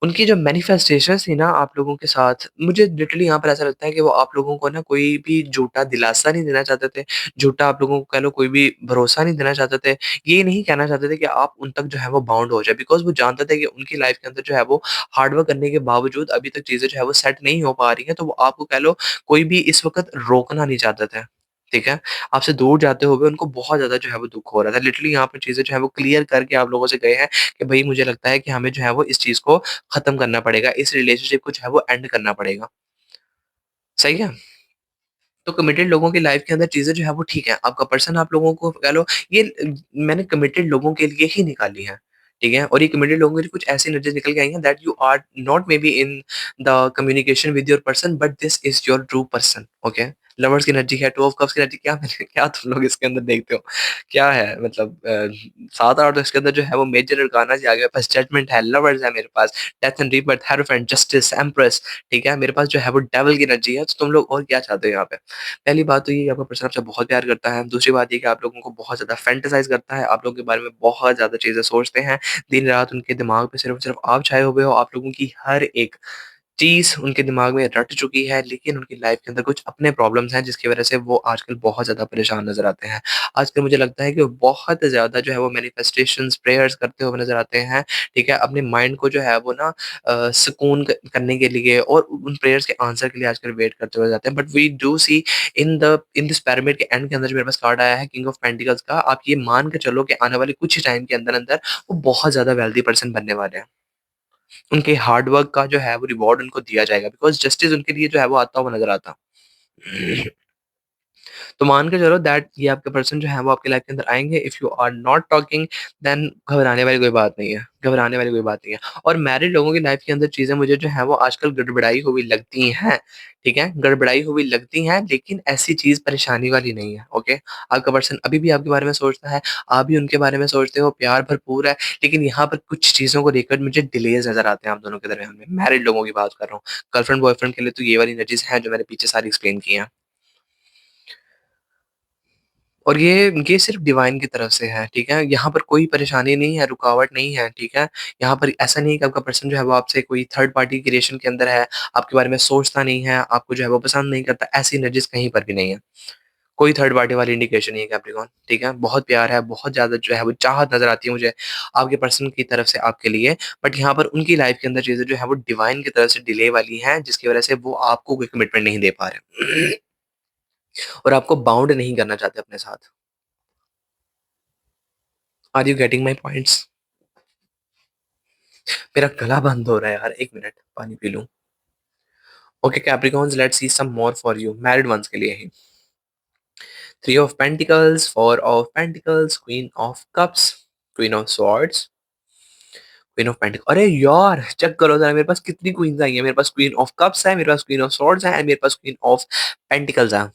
उनकी जो मैनिफेस्टेशंस थी ना आप लोगों के साथ, मुझे लिटरली यहाँ पर ऐसा लगता है कि वो आप लोगों को ना कोई भी झूठा दिलासा नहीं देना चाहते थे, झूठा आप लोगों को कह लो कोई भी भरोसा नहीं देना चाहते थे। ये नहीं कहना चाहते थे कि आप उन तक जो है वो बाउंड हो जाए बिकॉज़ वो जानते थे कि उनकी लाइफ़ के अंदर जो है वो हार्ड वर्क करने के बावजूद अभी तक चीज़ें जो है वो सेट नहीं हो पा रही हैं, तो वो आपको कह लो कोई भी इस वक़्त रोकना नहीं चाहते थे। ठीक है? आपसे दूर जाते हुए उनको बहुत ज़्यादा जो है वो दुःख हो रहा था। लिटरली यहाँ पे चीज़ें जो है वो क्लियर करके आप लोगों से गए हैं कि भई मुझे लगता है कि हमें जो है वो इस चीज़ को खत्म करना पड़ेगा, इस रिलेशनशिप को जो है वो एंड करना पड़ेगा। सही है? तो कमिटेड लोगों की लाइफ के अंदर चीज़ें जो है वो ठीक है। आपका पर्सन आप लोगों को कह लो ये मैंने कमिटेड लोगों के लिए ही निकाली है। ठीक है? और ये कमिटेड लोगों के लिए कुछ ऐसी एनर्जीज़ निकल के आई हैं that you are not maybe in the communication with your person but this is your true person. Okay? Lovers की एनर्जी है, टू ऑफ कप्स की एनर्जी क्या क्या तुम लोग इसके अंदर देखते हो? क्या है मतलब 7-8 तो इसके अंदर जो है वो मेजर अरकाना जी आ गए, बस जजमेंट है, लवर्स है मेरे पास, death and rebirth, hierophant, justice, empress ठीक है? मेरे पास जो है वो डेविल की एनर्जी है, तो तुम लोग और क्या चाहते हो यहाँ पे? पहली बात तो ये है आपका पर्सन आपसे बहुत प्यार करता है, दूसरी बात ये कि आप लोगों को बहुत ज़्यादा फैंटेसाइज़ करता है, आप लोगों के बारे में बहुत ज़्यादा चीज़ें सोचते हैं, दिन-रात उनके दिमाग पे सिर्फ़ और सिर्फ़ आप छाए हुए हो, आप लोगों की हर एक चीज़ उनके दिमाग में रट चुकी है, लेकिन उनकी लाइफ़ के अंदर कुछ अपने प्रॉब्लम्स हैं, जिसकी वज़ह से वो आजकल बहुत ज़्यादा परेशान नज़र आते हैं। आजकल मुझे लगता है कि वो बहुत ज़्यादा जो है वो मैनिफेस्टेशंस, प्रेयर्स करते हुए नज़र आते हैं, ठीक है? अपने माइंड को जो है वो ना सुकून करने के लिए और उन प्रेयर्स के आंसर के लिए आजकल वेट करते हुए जाते हैं। But we do see in this pyramid के एंड के अंदर जो मेरे पास कार्ड आया है किंग ऑफ पेंटिकल्स का, आप ये मान के चलो कि आने वाले कुछ ही टाइम के अंदर-अंदर वो बहुत ज़्यादा वेल्दी पर्सन बनने वाले हैं। उनके हार्ड वर्क का जो है वो रिवॉर्ड उनको दिया जाएगा बिकॉज़ जस्टिस उनके लिए जो है वो आता हुआ नज़र आता। तो मान के चलो दैट ये आपके पर्सन जो है वो आपकी लाइफ के अंदर आएँगे if you are not talking then घबराने वाली कोई बात नहीं है, घबराने वाली कोई बात नहीं है। और मैरिड लोगों की लाइफ के अंदर चीज़ें मुझे जो है वो आजकल गड़बड़ाई हुई लगती हैं, ठीक है? गड़बड़ाई हुई लगती हैं लेकिन ऐसी चीज़ परेशानी वाली नहीं है, ओके? आपका पर्सन अभी भी आपके बारे में सोचता है, आप भी उनके बारे में सोचते हो, प्यार भरपूर है, लेकिन यहाँ पर कुछ चीज़ों को लेकर मुझे डिलेज़ नज़र आते हैं आप दोनों के दरमियान में, मैरिड लोगों की बात कर रहा हूँ। गर्लफ्रेंड बॉयफ्रेंड के लिए तो ये वाली एनर्जीज़ हैं जो मैंने पीछे सारी एक्सप्लेन की हैं। और ये सिर्फ़ डिवाइन की तरफ से है, ठीक है? यहाँ पर कोई परेशानी नहीं है, रुकावट नहीं है, ठीक है? यहाँ पर ऐसा नहीं है कि आपका पर्सन जो है वो आपसे कोई थर्ड पार्टी की रिलेशन के अंदर है, आपके बारे में सोचता नहीं है, आपको जो है वो पसंद नहीं करता, ऐसी एनर्जीज़ कहीं पर भी नहीं है। कोई थर्ड पार्टी वाली इंडिकेशन नहीं है कैप्रिकॉर्न, ठीक है? बहुत प्यार है, बहुत ज़्यादा जो है वो चाहत नज़र आती है मुझे आपके पर्सन की तरफ से आपके लिए, बट यहाँ पर उनकी लाइफ़ के अंदर चीज़ें जो है वो डिवाइन की तरफ से डिले वाली हैं, जिसकी वज़ह से वो आपको कोई कमिटमेंट नहीं दे पा रहे और आपको बाउंड नहीं करना चाहते अपने साथ। Are you getting my points? मेरा गला बंद हो रहा है यार, 1 मिनट पानी पी लूँ। Okay Capricorns let's see some more for you, married ones के लिए ही। 3 of pentacles, 4 of pentacles, queen of cups, queen of swords, queen of pentacle, अरे यार! चेक करो ज़रा मेरे पास कितनी क्वीन्स आई हैं। मेरे पास क्वीन ऑफ कप्स है, मेरे पास क्वीन ऑफ स्वॉर्ड्स है एंड मेरे पास क्वीन ऑफ पेंटिकल्स है।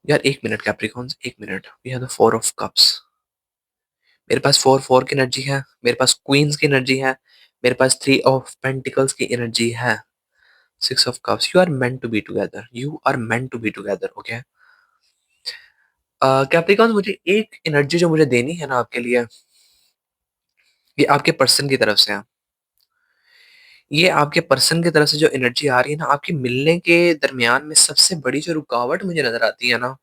यार 1 minute Capricorns, 1 minute. We have the 4 of cups. मेरे पास 4-4 की एनर्जी है, मेरे पास क्वीन्स की एनर्जी है, मेरे पास 3 ऑफ पेंटिकल्स की एनर्जी है, 6 of cups. You are meant to be together, you are meant to be together, okay? Capricorns, मुझे एक एनर्जी जो मुझे देनी है ना आपके लिए, ये आपके पर्सन की तरफ से है। ये आपके पर्सन की तरफ से जो एनर्जी आ रही है ना, आपके मिलने के दरमियान में सबसे बड़ी जो रुकावट मुझे नज़र आती है ना,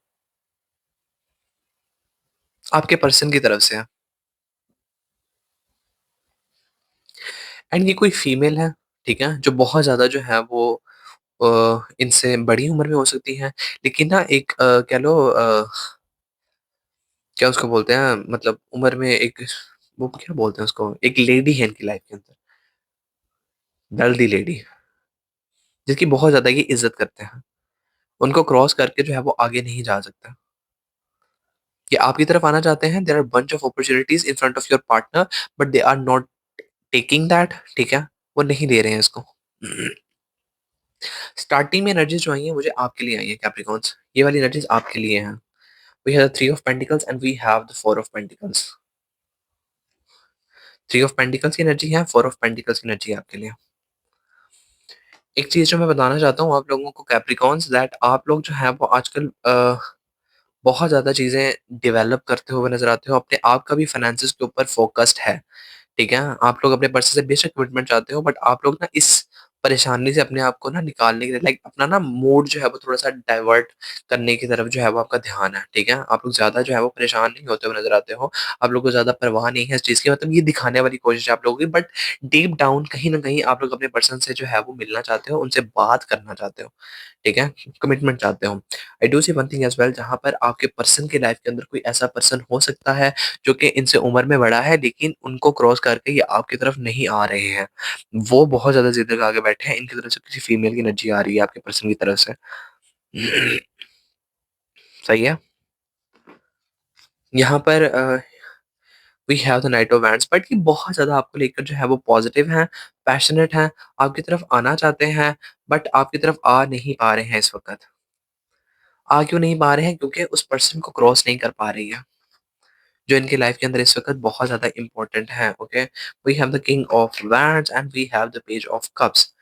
आपके पर्सन की तरफ से है। एंड ये कोई फीमेल है, ठीक है? जो बहुत ज़्यादा जो है वो इनसे बड़ी उम्र में हो सकती हैं, लेकिन ना एक कह लो क्या उसको बोलते हैं, मतलब उम्र में एक, वो क्या बोलते हैं उसको? एक लेडी है इनकी लाइफ के अंदर, वेल्दी लेडी, जिसकी बहुत ज़्यादा ये इज़्ज़त करते हैं। उनको क्रॉस करके जो है वो आगे नहीं जा सकता। ये आपकी तरफ आना चाहते हैं, there are bunch of opportunities in front of your partner, but they are not taking that, ठीक है? वो नहीं दे रहे हैं इसको। स्टार्टिंग में एनर्जीज़ जो आई हैं, मुझे आपके लिए आई हैं कैप्रिकॉर्न्स। ये वाली एनर्जीज़ आपके लिए हैं। We have the 3 of pentacles and we have the 4 of pentacles. 3 of pentacles की एनर्जी है, 4 ऑफ पेंटिकल्स की एनर्जी है आपके लिए। एक चीज़ जो मैं बताना चाहता हूँ आप लोगों को कैप्रिकॉर्न्स, दैट आप लोग जो हैं वो आजकल बहुत ज़्यादा चीज़ें डेवलप करते हुए नज़र आते हो। अपने आप का भी फाइनेंसेस के ऊपर फ़ोकस्ड है। ठीक है? आप लोग अपने पर्सन से बेशक कमिटमेंट चाहते हो, बट आप लोग ना इस परेशानी से अपने आप को ना निकालने के लिए, लाइक अपना ना मूड जो है वो थोड़ा-सा डाइवर्ट करने की तरफ जो है वो आपका ध्यान है, ठीक है? आप लोग ज़्यादा जो है वो परेशान नहीं होते हुए नज़र आते हो। आप लोगों को ज़्यादा परवाह नहीं है इस चीज़ की, मतलब ये दिखाने वाली कोशिश है आप लोगों की, बट डीप डाउन कहीं न कहीं आप लोग अपने पर्सन से जो है वो मिलना चाहते हो, उनसे बात करना चाहते हो, ठीक है? कमिटमेंट चाहते हो। I do see one thing as well, जहाँ पर आपके पर्सन की लाइफ़ के अंदर कोई ऐसा पर्सन हो सकता है जो कि इनसे उम्र में बड़ा है, लेकिन उनको क्रॉस करके ये आपकी तरफ नहीं आ रहे हैं। वो बहुत ज़्यादा ज़िद लगा के बैठे हैं, इनकी तरफ से किसी फीमेल की एनर्जी आ रही है आपके पर्सन की तरफ से। सही है? यहाँ पर we have the knight of wands, but ये बहुत ज़्यादा आपको लेकर जो है वो पॉज़िटिव हैं, पैशनेट हैं, आपकी तरफ आना चाहते हैं, बट आपकी तरफ आ नहीं पा रहे हैं इस वक़्त। आ क्यों नहीं पा रहे हैं? क्योंकि उस पर्सन को क्रॉस नहीं कर पा रही है, जो इनकी लाइफ़ के अंदर इस वक़्त बहुत ज़्यादा इम्पोर्टेंट है, okay? We have the king of wands and we have the page of cups.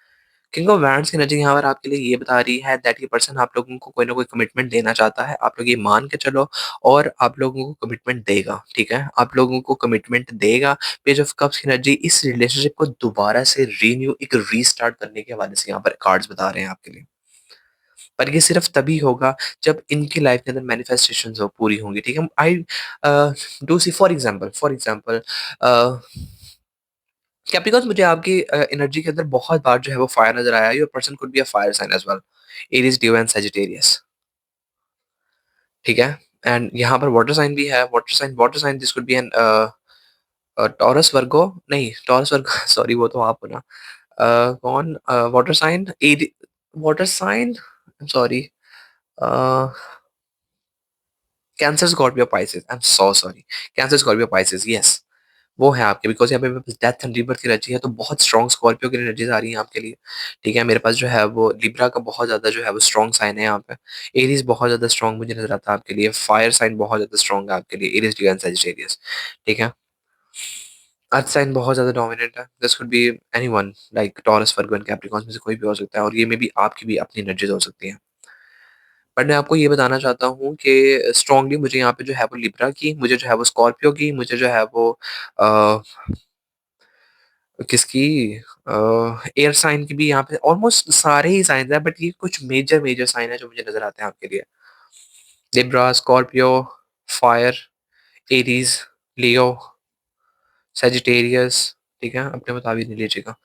King of wands की एनर्जी यहाँ पर आपके लिए ये बता रही है दैट ये पर्सन आप लोगों को कोई ना कोई कमिटमेंट देना चाहता है। आप लोग ये मान के चलो, और आप लोगों को कमिटमेंट देगा, ठीक है? आप लोगों को कमिटमेंट देगा। पेज ऑफ कप्स की एनर्जी इस रिलेशनशिप को दोबारा से रीन्यू, एक रीस्टार्ट करने के हवाले से यहाँ पर कार्ड्स बता रहे हैं आपके लिए। पर ये सिर्फ़ तभी होगा जब इनकी लाइफ़ के अंदर मैनिफेस्टेशंस हो पूरी होंगी, ठीक है? I do see for example uh, क्या बिकॉज़ मुझे आपकी एनर्जी के अंदर बहुत बार जो है वो फायर नज़र आया है। Your person could be a fire sign as well. Aries, Leo and Sagittarius, ठीक है? एंड यहाँ पर वाटर साइन भी है। Water sign this could be an Taurus, Virgo, नहीं टॉरस, वर्गो सॉरी वो तो आप हो ना। कौन water sign, airy, water sign, I am sorry, uh, Cancer, Scorpio, Pisces, I am so sorry. Cancer, Scorpio, Pisces, yes. वो है आपके, बिकॉज़ यहाँ पे मेरे पास डेथ एंड रीबर्थ की एनर्जी है, तो बहुत स्ट्रॉन्ग स्कॉर्पियो की एनर्जीज़ आ रही हैं आपके लिए, ठीक है? मेरे पास जो है वो लिब्रा का बहुत ज़्यादा जो है वो स्ट्रॉन्ग साइन है यहाँ पे। एरीज़ बहुत ज़्यादा स्ट्रॉन्ग मुझे नज़र आता है आपके लिए। फायर साइन बहुत ज़्यादा स्ट्रॉन्ग है आपके लिए, एरीज़, लियो एंड सजिटेरियस, ठीक है? अर्थ साइन बहुत ज़्यादा डोमिनेंट है। This could B anyone, like taurus, Virgo and Capricorn में से कोई भी हो सकता है, और ये मे बी आपकी भी अपनी एनर्जीज़ हो सकती हैं। बट मैं आपको ये बताना चाहता हूँ कि स्ट्रांगली मुझे यहाँ पे जो है वो लिब्रा की, मुझे जो है वो स्कॉर्पियो की, मुझे जो है वो अ, किसकी, एयर साइन की भी यहाँ पे ऑलमोस्ट सारे ही साइन्स हैं, बट ये कुछ मेजर साइन है जो मुझे नज़र आते हैं आपके लिए। लिब्रा, स्कॉर्पियो, फायर, एरीज़, लियो, सजिटेरियस, ठीक है? अपने मुताबिक नहीं लीजिएगा।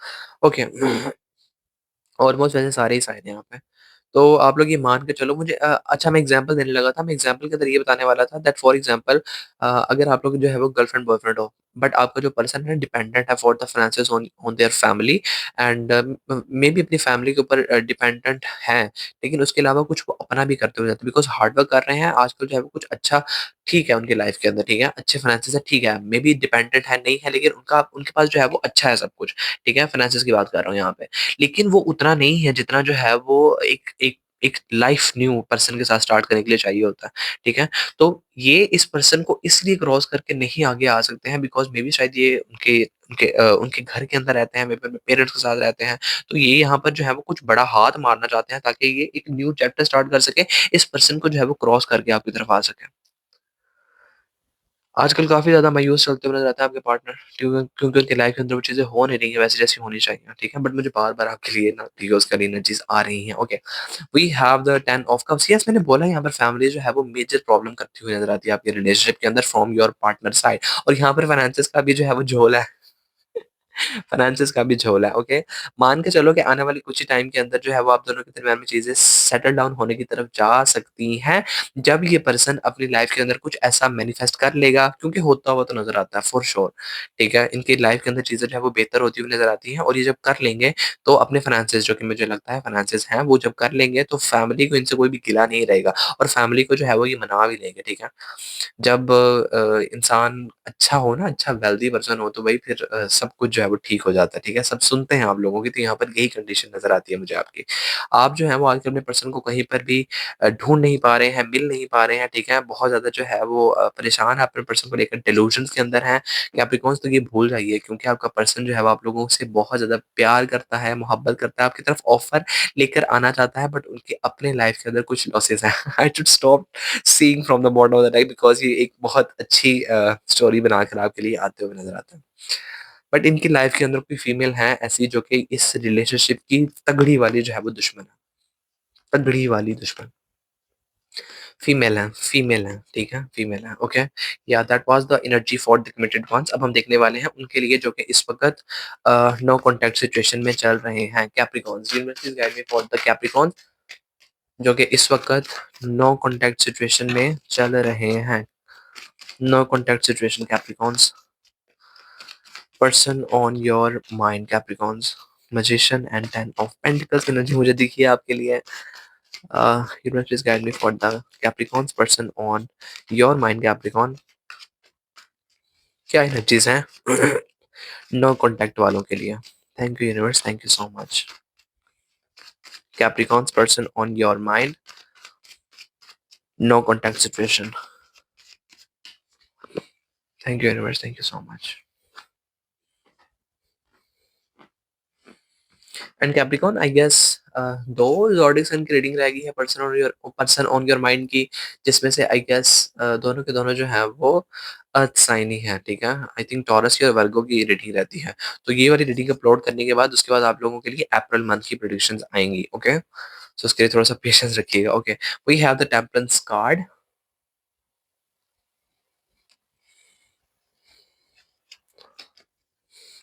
ओके। ऑलमोस्ट वैसे सारे ही साइन हैं यहाँ पे। तो आप लोग ये मान के चलो, मुझे अच्छा, मैं एग्ज़ाम्पल देने लगा था। मैं एग्ज़ाम्पल के अंदर ये बताने वाला था दैट फॉर एग्ज़ाम्पल अगर आप लोग जो है वो गर्लफ्रेंड बॉयफ्रेंड हो, बट आपका जो पर्सन है डिपेंडेंट है for the finances on on their family and may be अपनी फैमिली के ऊपर डिपेंडेंट हैं, लेकिन उसके अलावा कुछ वो अपना भी करते हुए जाते हैं बिकॉज़ हार्ड वर्क कर रहे हैं आजकल जो है वो कुछ अच्छा ठीक है उनकी लाइफ के अंदर, ठीक है? अच्छे फाइनेंसेस है, ठीक है, मे बी डिपेंडेंट है, नहीं है, लेकिन उनका उनके पास जो है वो अच्छा है सब कुछ, ठीक है? फाइनेंसेस की बात कर रहा हूँ यहाँ पे। लेकिन वो उतना नहीं है जितना जो है वो एक एक एक लाइफ न्यू पर्सन के साथ स्टार्ट करने के लिए चाहिए होता है, ठीक है? तो ये इस पर्सन को इसलिए क्रॉस करके नहीं आगे आ सकते हैं बिकॉज़ मे बी शायद ये उनके घर के अंदर रहते हैं, मे बी अपने पेरेंट्स के साथ रहते हैं। तो ये यहाँ पर जो है वो कुछ बड़ा हाथ मारना चाहते हैं ताकि ये एक न्यू चैप्टर स्टार्ट कर सकें, इस पर्सन को जो है वो क्रॉस करके आपकी तरफ आ सकें। आजकल काफ़ी ज़्यादा मायूस चलते हुए नज़र आता है आपके पार्टनर क्योंकि उनकी लाइफ़ के अंदर वो चीज़ें हो नहीं रही हैं वैसे जैसी होनी चाहिए, ठीक है? बट मुझे बार-बार आपके लिए ना ईगोज़ का एनर्जीज़ आ रही हैं, okay. We have the 10 of cups yes मैंने बोला यहाँ पर फैमिली जो है वो मेजर प्रॉब्लम करती हुई नज़र आती है आपके रिलेशनशिप के अंदर फ्रॉम योर पार्टनर साइड और यहाँ पर फाइनेंसेस का भी जो है वो झोल है। फाइनेंसेस का भी झोल है, ओके। मान के चलो कि आने वाले कुछ ही टाइम के अंदर जो है वो आप दोनों के दरमियान में चीज़ें सेटल डाउन होने की तरफ जा सकती हैं, जब ये पर्सन अपनी लाइफ़ के अंदर कुछ ऐसा मैनिफेस्ट कर लेगा क्योंकि होता हुआ तो नज़र आता है फॉर श्योर, ठीक है? इनकी लाइफ़ के अंदर चीज़ें जो है वो बेहतर होती हुई नज़र आती हैं और ये जब कर लेंगे, तो अपने फाइनेंसेस जो कि मुझे लगता है फाइनेंसेस हैं, वो जब कर लेंगे तो फैमिली को इनसे कोई भी गिला नहीं रहेगा और फैमिली को जो है वो ये मना भी लेंगे, ठीक है? जब इंसान अच्छा हो ना, अच्छा वेल्दी पर्सन हो तो भई फिर सब कुछ जो है वो ठीक हो जाता है, ठीक है? सब सुनते हैं आप लोगों की, तो यहाँ पर यही कंडीशन नज़र आती है मुझे आपकी। आप जो है वो आजकल अपने पर्सन को कहीं पर भी ढूँढ नहीं पा रहे हैं, मिल नहीं पा रहे हैं, ठीक है? बहुत ज़्यादा जो है वो परेशान है अपने पर्सन को लेकर, डिल्यूजन्स के अंदर हैं। कैप्रिकॉर्न्स तो ये भूल जाइए क्योंकि आपका पर्सन जो है वो आप लोगों से बहुत ज़्यादा प्यार करता है, मोहब्बत करता है, आपकी तरफ ऑफ़र लेकर आना चाहता है बट उनके अपने लाइफ़ के अंदर कुछ लॉसेस हैं। I should stop seeing from the bottom of the life because ये एक बहुत अच्छी स्टोरी बनाकर आपके लिए आते हुए नज़र आता है। बट इनकी लाइफ़ के अंदर कोई फीमेल है ऐसी जो कि इस रिलेशनशिप की तगड़ी वाली जो है वो दुश्मन है, तगड़ी वाली दुश्मन। फीमेल हैं, ठीक है? फीमेल हैं, ओके? या that was the energy for the committed ones अब हम देखने वाले हैं उनके लिए जो कि इस वक़्त नो कॉन्टैक्ट सिचुएशन में चल रहे हैं, Capricorns. Universe please guide me for the Capricorns जो कि इस वक़्त नो कॉन्टैक्ट सिचुएशन में चल रहे हैं। No contact situation Capricorns, person on your mind Capricorns, magician and 10 of pentacles energy मुझे दिखी है आपके लिए। Universe please guide me for the Capricorns person on your mind Capricorn. क्या एनर्जीज़ हैं नो कॉन्टैक्ट वालों के लिए? Thank you universe, thank you so much. Capricorns person on your mind, no contact situation. Thank you universe, thank you so much. And Capricorn I guess दो zodiac sign की reading रहेगी है person on your mind की जिसमें से I guess दोनों के दोनों जो हैं वो अर्थ साइन ही हैं, ठीक है? आई थिंक टॉरस की और वर्गो की रीडिंग रहती है। तो ये वाली रीडिंग अपलोड करने के बाद उसके बाद आप लोगों के लिए अप्रैल मंथ की प्रेडिक्शंस आएँगी, ओके? सो उसके लिए थोड़ा-सा पेशेंस रखिएगा, okay? We have the temperance card,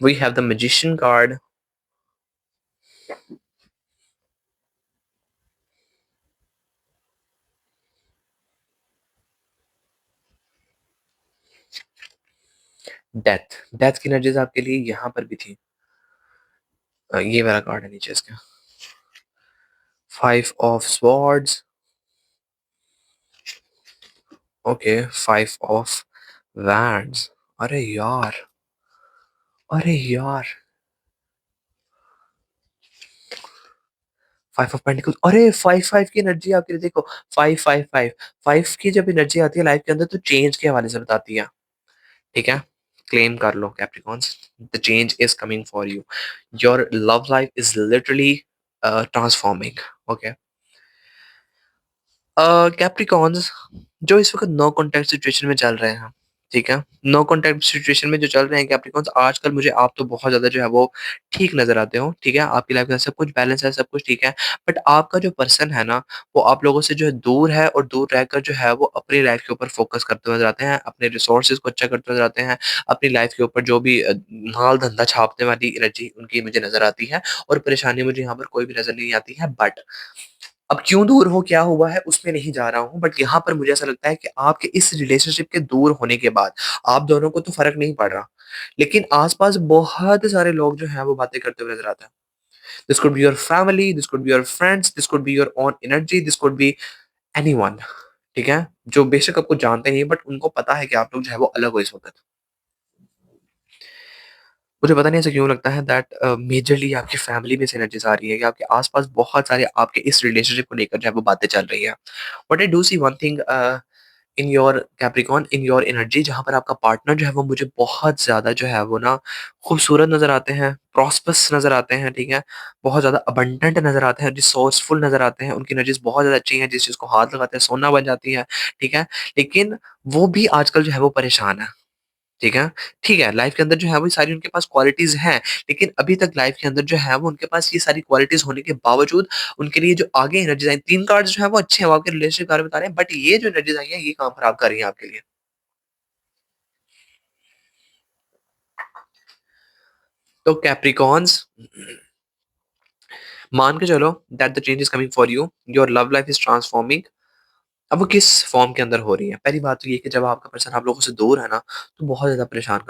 we have the magician card, death. Death की एनर्जीज़ आपके लिए यहाँ पर भी थी। ये वाला कार्ड है नीचे इसके। 5 of swords, okay, 5 of wands. अरे यार! अरे यार! 5 ऑफ पेंटिकल्स अरे 5-5 की एनर्जी आपके लिए देखो 5-5-5 5 की जब एनर्जी आती है लाइफ के अंदर तो चेंज के हवाले से बताती है, ठीक है? क्लेम कर लो Capricorns, the change is coming for you. Your love life is literally transforming, okay? Capricorns जो इस वक़्त नो कॉन्टैक्ट सिचुएशन में चल रहे हैं, ठीक है? नो कॉन्टैक्ट सिचुएशन में जो चल रहे हैं कैप्रिकॉर्न्स आजकल मुझे आप तो बहुत ज़्यादा जो है वो ठीक नज़र आते हो, ठीक है? आपकी लाइफ़ में सब कुछ बैलेंस है, सब कुछ ठीक है। बट आपका जो पर्सन है ना, वो आप लोगों से जो है दूर है और दूर रहकर जो है वो अपनी लाइफ़ के ऊपर फ़ोकस करते हुए नज़र आते हैं, अपने रिसोर्सेज़ को अच्छा करते नज़र आते हैं, अपनी लाइफ़ के ऊपर जो भी माल-धंधा छापने वाली एनर्जी उनकी मुझे नज़र आती है और परेशानी मुझे यहाँ पर कोई भी नज़र नहीं आती है। बट अब क्यों दूर हो, क्या हुआ है, उसमें नहीं जा रहा हूँ, बट यहाँ पर मुझे ऐसा लगता है कि आपके इस रिलेशनशिप के दूर होने के बाद, आप दोनों को तो फ़र्क नहीं पड़ रहा, लेकिन आस-पास बहुत सारे लोग जो हैं वो बातें करते हुए नज़र आते हैं। This could be your family, this could be your friends, this could be your own energy, this could B anyone, ठीक है? जो बेशक आपको जानते नहीं बट उनको पता है कि आप लोग जो है वो अलग हो इस वक़्त। मुझे पता नहीं ऐसा क्यों लगता है दैट मेजरली आपकी फैमिली में से एनर्जीज़ आ रही है, कि आपके आस-पास बहुत सारे आपके इस रिलेशनशिप को लेकर जो है वो बातें चल रही हैं। But I do see one thing in your Capricorn, in your energy, जहाँ पर आपका पार्टनर जो है वो मुझे बहुत ज़्यादा जो है वो ना खूबसूरत नज़र आते हैं, प्रॉस्पर्स नज़र आते हैं, ठीक है? बहुत ज़्यादा अबंडेंट नज़र आते हैं, रिसोर्सफुल नज़र आते हैं, उनकी एनर्जीज़ बहुत ज़्यादा अच्छी हैं, जिस चीज़ को हाथ लगाते हैं सोना बन जाती है, ठीक है? लेकिन वो भी आजकल जो है वो परेशान है। ठीक है? ठीक है, लाइफ़ के अंदर जो है वो सारी उनके पास क्वालिटीज़ हैं, लेकिन अभी तक लाइफ़ के अंदर जो है वो उनके पास ये सारी क्वालिटीज़ होने के बावजूद उनके लिए जो आगे एनर्जीज़ आई, 3 कार्ड्स जो हैं वो अच्छे हैं, वो आपके रिलेशनशिप के बारे में बता रहे हैं, बट ये जो एनर्जीज़ आई हैं, ये काम खराब कर रही हैं आपके लिए। तो कैप्रिकॉर्न्स, मान के चलो that the change is coming for you, your love life is transforming. अब वो किस फ़ॉर्म के अंदर हो रही है? पहली बात तो ये है कि जब आपका पर्सन आप लोगों से दूर है ना, तो बहुत ज़्यादा परेशान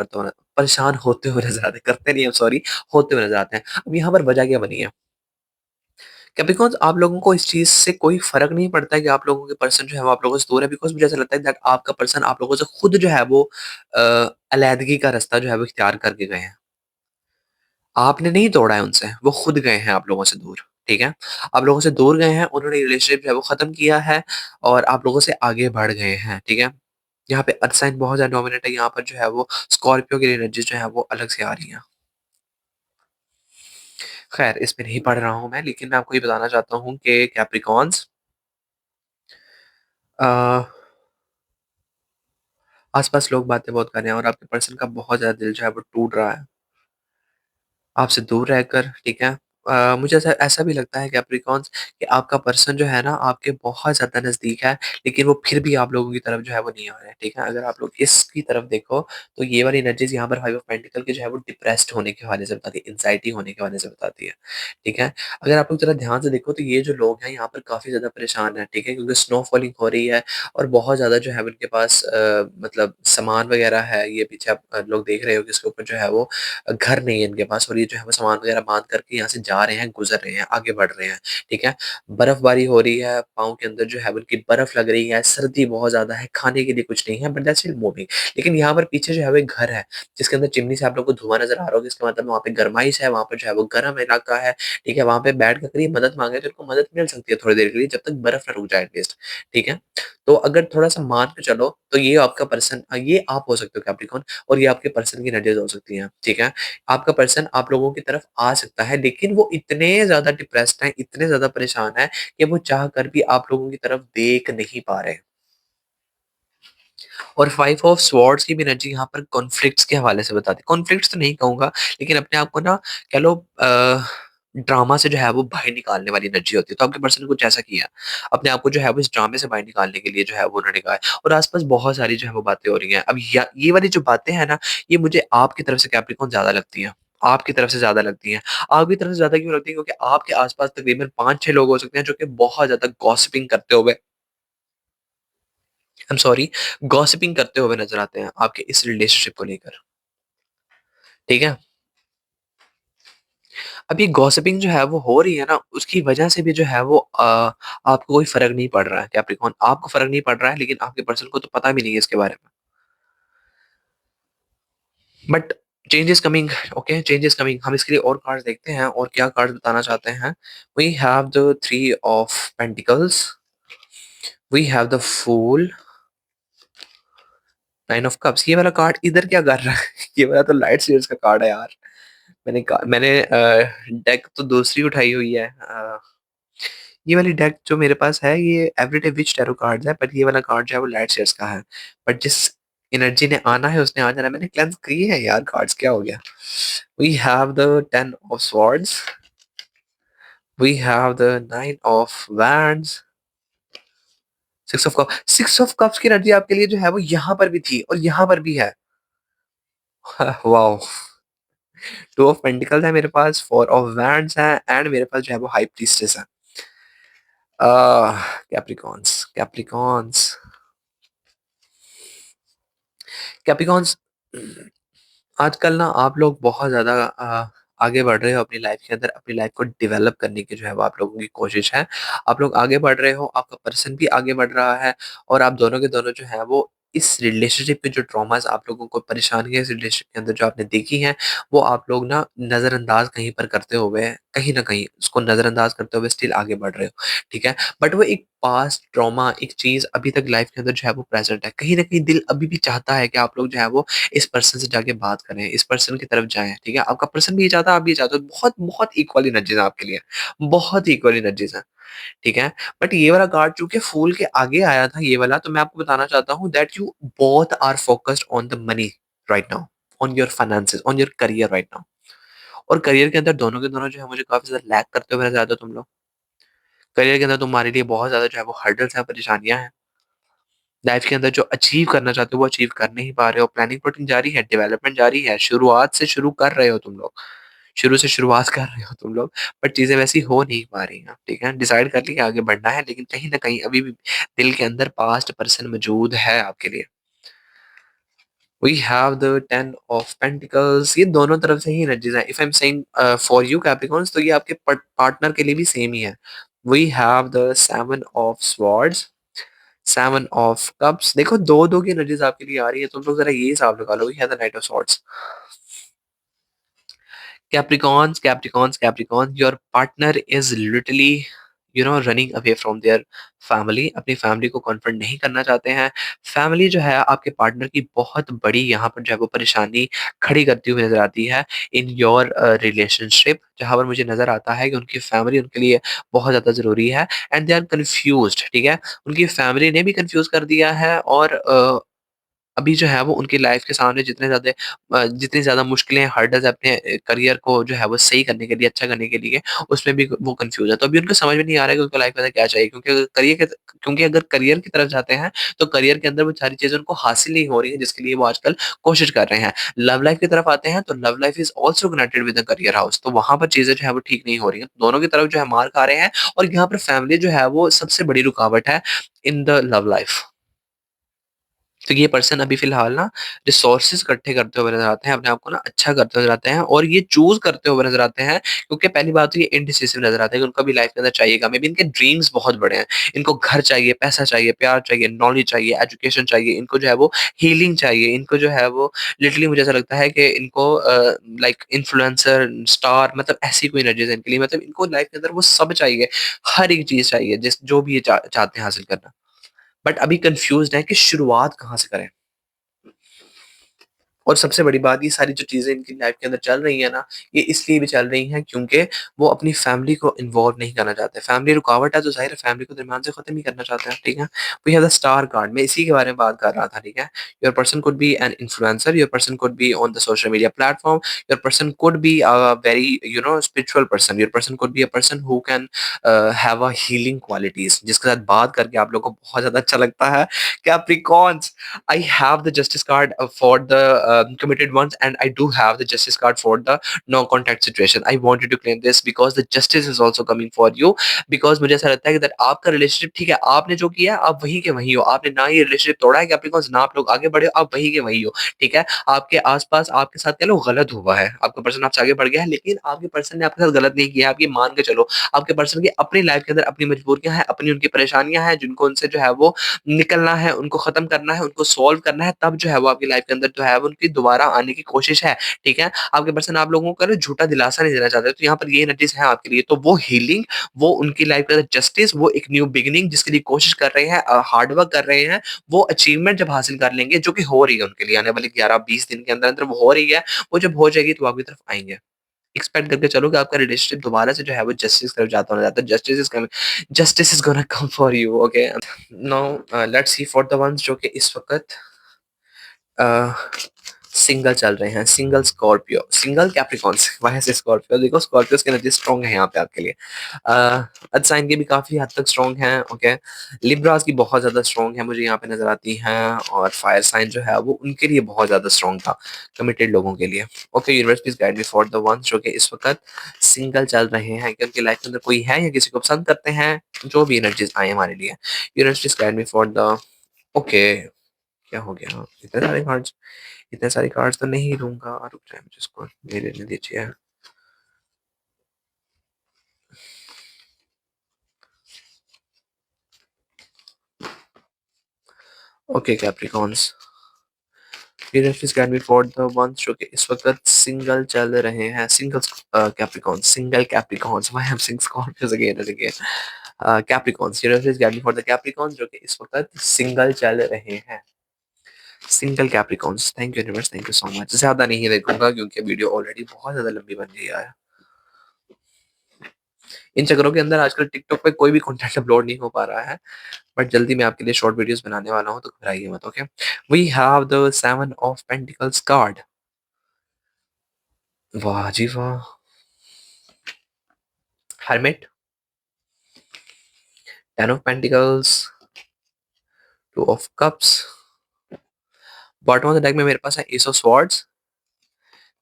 होते हुए नज़र आते हैं, करते नहीं, आई एम सॉरी, होते हुए नज़र आते हैं। अब यहाँ पर वजह क्या बनी है? क्या बिकॉज़ आप लोगों को इस चीज़ से कोई फ़र्क नहीं पड़ता है कि आप लोगों के पर्सन जो है वो आप लोगों से दूर है, बिकॉज़ मुझे ऐसा लगता है दैट आपका पर्सन आप लोगों से खुद जो है वो अ, अलैदगी का रास्ता जो है वो इख्तियार करके गए हैं। आपने नहीं तोड़ा है उनसे, वो खुद गए हैं आप लोगों से दूर, ठीक है? आप लोगों से दूर गए हैं, उन्होंने रिलेशनशिप जो है वो ख़त्म किया है और आप लोगों से आगे बढ़ गए हैं, ठीक है? यहाँ पे अर्थ साइन बहुत ज़्यादा डोमिनेट है, यहाँ पर जो है वो स्कॉर्पियो की एनर्जी जो है वो अलग से आ रही हैं। ख़ैर इसमें नहीं पढ़ रहा हूँ मैं, लेकिन मैं आपको ये बताना चाहता हूँ कि कैप्रिकॉर्न्स, अ आस-पास लोग बातें बहुत कर रहे हैं और आपके पर्सन का बहुत ज़्यादा दिल जो है वो टूट रहा है, आपसे दूर रहकर, ठीक है? मुझे ऐसा ऐसा भी लगता है कैप्रिकॉर्न्स कि आपका पर्सन जो है ना आपके बहुत ज़्यादा नज़दीक है, लेकिन वो फिर भी आप लोगों की तरफ जो है वो नहीं आ रहे हैं, ठीक है? अगर आप लोग इसकी तरफ देखो, तो ये वाली एनर्जीज़ यहाँ पर 5 ऑफ पेंटिकल की जो है वो डिप्रेस्ड होने के हवाले से बताती है, एंग्ज़ायटी होने के हवाले से बताती है, ठीक है? अगर आप लोग ज़रा ध्यान से देखो तो ये जो लोग हैं यहाँ पर काफ़ी ज़्यादा परेशान हैं, ठीक है? क्योंकि स्नो फॉलिंग हो रही है और बहुत ज़्यादा जो है उनके पास मतलब सामान वगैरह है, ये पीछे आप लोग देख रहे हो कि इसके ऊपर जो है वो घर नहीं है इनके पास और ये जो है वो सामान वगैरह बाँध करके यहाँ से जा रहे हैं, गुज़र रहे हैं, आगे बढ़ रहे हैं, ठीक है? बर्फ़बारी हो रही है, पाँव के अंदर जो है उनकी बर्फ़ लग रही है, सर्दी बहुत ज़्यादा है, खाने के लिए कुछ नहीं है, बट दैट्स स्टिल मूविंग। लेकिन यहाँ पर पीछे जो है वो एक घर है, जिसके अंदर चिमनी से आप लोग को धुआँ नज़र आ रहा होगा, इसका मतलब वहाँ पे गरमाइश है, वहाँ पर जो है वो गर्म इलाका है, ठीक है? वहाँ पे बैठ कर के ये मदद माँगे तो इनको मदद मिल सकती है थोड़ी देर के लिए, जब तक बर्फ़ ना रुक जाए एटलीस्ट, ठीक है? तो अगर थोड़ा-सा मान के चलो, तो ये आपका पर्सन ये आप हो सकते हो कैप्रिकॉर्न और ये आपके पर्सन की एनर्जीज़ हो सकती हैं, ठीक है? आपका पर्सन आप लोगों की तरफ आ सकता है, लेकिन वो इतने ज़्यादा डिप्रेस्ड हैं, इतने ज़्यादा परेशान हैं कि वो चाह कर भी आप लोगों की तरफ देख नहीं पा रहे। और 5 ऑफ स्वॉर्ड्स की भी एनर्जी यहाँ पर कॉन्फ्लिक्ट्स के हवाले से बताती है। कॉन्फ्लिक्ट्स तो नहीं कहूँगा, लेकिन अपने आप को ना कह लो ड्रामा से जो है वो बाहर निकालने वाली एनर्जी होती है। तो आपके पर्सन ने कुछ ऐसा किया, अपने आप को जो है वो इस ड्रामे से बाहर निकालने के लिए जो है वो उन्होंने कहा है और आस-पास बहुत सारी जो है वो बातें हो रही हैं। अब या ये वाली जो बातें हैं ना, ये मुझे आपकी तरफ से कैप्रिकॉर्न ज़्यादा लगती हैं। आपकी तरफ से ज़्यादा लगती हैं। आपकी तरफ से ज़्यादा क्यों लगती है? क्योंकि आपके आस-पास तकरीबन 5-6 लोग हो सकते हैं जो कि बहुत ज़्यादा गॉसिपिंग करते हुए, आई एम सॉरी, गॉसिपिंग करते हुए नज़र आते हैं आपके इस रिलेशनशिप को लेकर, ठीक है? अब ये गॉसिपिंग जो है वो हो रही है ना, उसकी वजह से भी जो है वो आपको कोई फ़र्क नहीं पड़ रहा है कैप्रिकॉर्न, आपको फ़र्क नहीं पड़ रहा है लेकिन आपके पर्सन को तो पता भी नहीं है इसके बारे में। But change is coming, okay, change is coming. हम इसके लिए और कार्ड्स देखते हैं और क्या कार्ड्स बताना चाहते हैं। We have the 3 of pentacles, we have the fool, 9 of cups. ये वाला कार्ड इधर क्या कर रहा है? ये वाला तो लाइट स्पिरिट्स का कार्ड है यार। मैंने डेक तो दूसरी उठाई हुई है। ये वाली डेक जो मेरे पास है ये एवरीडे विच टैरो कार्ड्स है, बट ये वाला कार्ड जो है वो लाइट शेयर्स का है। बट जिस एनर्जी ने आना है उसने आ जाना है। मैंने क्लेंस की है यार कार्ड्स, क्या हो गया? We have the 10 of swords, we have the 9 of wands, 6 of cup. 6 of cups की एनर्जी आपके लिए जो है वो यहाँ पर भी थी और यहाँ पर भी है। वाओ! 2 ऑफ पेंटिकल्स है मेरे पास, 4 ऑफ वैंड्स है एंड मेरे पास जो है वो हाई प्रीस्टेस है। कैप्रिकॉन्स कैप्रिकॉन्स कैप्रिकॉन्स आजकल ना आप लोग बहुत ज़्यादा आगे बढ़ रहे हो अपनी लाइफ के अंदर, अपनी लाइफ को डेवलप करने की जो है वो आप लोगों की कोशिश है। आप लोग आगे बढ़ रहे हो, आपका पर्सन भी आगे बढ़ रहा है और आप दोनों के दोनों जो हैं वो इस रिलेशनशिप के जो ट्रॉमास आप लोगों को परेशानियाँ इस रिलेशनशिप के अंदर जो आपने देखी हैं, वो आप लोग ना नज़रअंदाज कहीं पर करते हुए, कहीं न कहीं उसको नज़रअंदाज करते हुए स्टिल आगे बढ़ रहे हो, ठीक है? बट वो एक पास्ट ट्रॉमा एक चीज़ अभी तक लाइफ के अंदर जो है वो प्रेज़ेंट है। कहीं न कहीं दिल अभी भी चाहता है कि आप लोग जो है वो इस पर्सन से जाके बात करें, इस पर्सन की तरफ जाएँ, ठीक है? आपका पर्सन भी ये चाहता है, आप भी ये चाहते हो, बहुत इक्वल एनर्जीज़ हैं आपके लिए, बहुत इक्वल एनर्जीज़ हैं, ठीक है? बट ये वाला कार्ड चूँकि फूल के आगे आया था ये वाला, तो मैं आपको बताना चाहता हूँ that you both are focused on the money right now, on your finances, on your career right now. और करियर के अंदर दोनों के दोनों जो है मुझे काफ़ी ज़्यादा लैग करते हुए नज़र आते हो तुम लोग। करियर के अंदर तुम्हारे लिए बहुत ज़्यादा जो है वो हर्डल्स हैं, परेशानियाँ हैं। लाइफ के अंदर जो अचीव करना चाहते हो वो अचीव कर नहीं पा रहे हो, प्लानिंग प्लॉटिंग जारी है, डेवलपमेंट जारी है, शुरुआत से शुरू कर रहे हो तुम लोग, शुरू से शुरुआत कर रहे हो तुम लोग, बट चीज़ें वैसी हो नहीं पा रही हैं, ठीक है? डिसाइड कर लिया आगे बढ़ना है, लेकिन कहीं न कहीं अभी भी दिल के अंदर पास्ट पर्सन मौजूद है आपके लिए। We have the 10 of pentacles, ये दोनों तरफ से ही एनर्जीज़ हैं। If I am saying for you Capricorns, तो ये आपके पार्टनर के लिए भी सेम ही है। We have the 7 of swords, 7 of cups, देखो 2-2 की एनर्जीज़ आपके लिए आ रही है, तुम लोग ज़रा ये हिसाब लगा लो, we have the knight of swords. Capricorns, your partner is literally, running away from their family, अपनी फैमिली को कॉन्फ्रंट नहीं करना चाहते हैं। फैमिली जो है आपके पार्टनर की बहुत बड़ी यहाँ पर जो है वो परेशानी खड़ी करती हुई नज़र आती है इन योर रिलेशनशिप, जहाँ पर मुझे नज़र आता है कि उनकी फैमिली उनके लिए बहुत ज़्यादा ज़रूरी है एंड दे आर कन्फ्यूज़्ड, ठीक है? उनकी फैमिली ने भी कन्फ्यूज़ कर दिया है और अभी जो है वो उनकी लाइफ के सामने जितनी ज़्यादा मुश्किलें, हर्डल्स अपने करियर को जो है वो सही करने के लिए, अच्छा करने के लिए, उसमें भी वो कन्फ्यूज़ है। तो अभी उनको समझ में नहीं आ रहा है कि उनको लाइफ में ऐसा क्या चाहिए, क्योंकि अगर करियर की तरफ जाते हैं, तो करियर के अंदर वो सारी चीज़ें उनको हासिल नहीं हो रही हैं, जिसके लिए वो आजकल कोशिश कर रहे हैं। लव लाइफ की तरफ आते हैं, तो love life is also connected with the career house, तो वहाँ पर चीज़ें जो है वो ठीक नहीं हो रही हैं। दोनों की तरफ जो है मार खा रहे हैं और यहाँ पर फैमिली जो है वो सबसे बड़ी रुकावट है इन द लव लाइफ। तो ये पर्सन अभी फ़िलहाल ना रिसोर्सेज़ इकट्ठे करते हुए नज़र आते हैं, अपने आप को ना अच्छा करते हुए नज़र आते हैं और ये चूज़ करते हुए नज़र आते हैं, क्योंकि पहली बात तो ये इनडिसिसिव नज़र आते हैं कि उनको भी लाइफ़ के अंदर चाहिएगा। मे बी इनके ड्रीम्स बहुत बड़े हैं। इनको घर चाहिए, पैसा चाहिए, प्यार चाहिए, नॉलेज चाहिए, एजुकेशन चाहिए, इनको जो है वो हीलिंग चाहिए, इनको जो है वो लिटरली मुझे ऐसा लगता है कि इनको लाइक इन्फ्लुएंसर, स्टार, मतलब ऐसी कोई एनर्जीज़ है इनके लिए, मतलब इनको लाइफ़ के अंदर वो सब चाहिए, हर एक चीज़ चाहिए जो भी ये चाहते हैं हासिल करना। बट अभी कन्फ्यूज़्ड हैं कि शुरुआत कहाँ से करें? और सबसे बड़ी बात, ये सारी जो चीज़ें इनकी लाइफ के अंदर चल रही है ना, ये इसलिए भी चल रही हैं क्योंकि वो अपनी फैमिली को इन्वॉल्व नहीं करना चाहते। फैमिली रुकावट है तो ज़ाहिर है फैमिली को दरमियान से ख़त्म ही करना चाहते हैं, ठीक है? We have the star card, मैं इसी के बारे में बात कर रहा था, ठीक है? Your person could be an influencer, your person could be on the social media platform, your person could be a very spiritual person, your person could be a person who can have a healing qualities, जिसके साथ बात करके आप लोगों को बहुत ज़्यादा अच्छा लगता है। Capricorns, I have the justice card for the committed ones, and I do have the justice card for the no contact situation. I want you to claim this because the justice is also coming for you. Because मुझे ऐसा लगता है कि that आपका relationship ठीक है, आपने जो किया है आप वहीं के वहीं हो, आपने ना ये रिलेशनशिप तोड़ा है कि आपके ना आप लोग आगे बढ़े हो, आप वहीं के वहीं हो, ठीक है? आपके आसपास आपके साथ कह लो गलत हुआ है, आपका पर्सन आपसे आगे बढ़ गया है, लेकिन आपके पर्सन ने आपके साथ गलत नहीं किया है, आप ये मान के चलो। आपके पर्सन की अपनी लाइफ के अंदर अपनी मजबूरियां हैं, अपनी उनकी परेशानियां हैं, जिनको उनसे जो है वो निकलना है, उनको ख़त्म करना है, उनको सॉल्व करना है, तब जो है वो आपकी लाइफ़ के अंदर जो है वो उनकी दोबारा आने की कोशिश है, ठीक है? आपके पर्सन आप लोगों को ना झूठा दिलासा नहीं देना चाहते, तो यहाँ पर ये एनर्जीज़ हैं आपके लिए। तो वो हीलिंग, वो उनकी लाइफ़ के अंदर जस्टिस, वो एक न्यू बिगिनिंग जिसके लिए कोशिश कर रहे हैं, हार्ड वर्क कर रहे हैं, वो अचीवमेंट जब हासिल कर लेंगे, जो कि हो रही है उनके लिए आने वाले 11-20 दिन के अंदर-अंदर वो हो रही है, वो जब हो जाएगी तो वो आपकी तरफ आएँगे। एक्सपेक्ट करके चलो कि आपका रिलेशनशिप दोबारा से जो है वो जस्टिस की तरफ जाता हुआ जाता है। Justice is gonna come for you, okay? Now let's see for the ones जो कि इस वक़्त अ, सिंगल चल रहे हैं, single Scorpio, single Capricorns why I say Scorpio देखो स्कॉर्पियोज़ की एनर्जी स्ट्रॉन्ग है यहाँ पे आपके लिए। अर्थ साइन के भी काफ़ी हद तक स्ट्रॉन्ग हैं, ओके। लिब्रास की बहुत ज़्यादा स्ट्रॉन्ग है मुझे यहाँ पे नज़र आती हैं और फायर साइन जो है वो उनके लिए बहुत ज़्यादा स्ट्रॉन्ग था, कमिटेड लोगों के लिए। Okay universe please guide me for the ones जो कि इस वक़्त सिंगल चल रहे हैं, कि उनकी लाइफ़ के अंदर कोई है या किसी को पसंद करते हैं, जो भी एनर्जीज़ आएँ हमारे लिए। Universe please guide me for the okay, क्या हो गया? इतने सारे कार्ड्स तो नहीं लूँगा, रुक जाइए मुझे इसको ले लेने दीजिए। Okay Capricorns, universe guide me for the ones जो कि इस वक़्त सिंगल चल रहे हैं, Capricorns, single Capricorns, why I am saying Scorpios again and again. Capricorns, universe guide me for the Capricorns जो कि इस वक़्त सिंगल चल रहे हैं। Single Capricorns, thank you universe, thank you so much. ज़्यादा नहीं देखूँगा क्योंकि वीडियो ऑलरेडी बहुत ज़्यादा लंबी बन गई है। इन चक्करों के अंदर आजकल टिकटॉक पे कोई भी कंटेंट अपलोड नहीं हो पा रहा है। बट जल्दी मैं आपके लिए शॉर्ट वीडियोस बनाने वाला हूँ तो घबराइए मत, okay. We have the seven of pentacles card. वाह जी वाह। Hermit, ten of pentacles, two of cups, bottom of the deck में मेरे पास है ace of swords,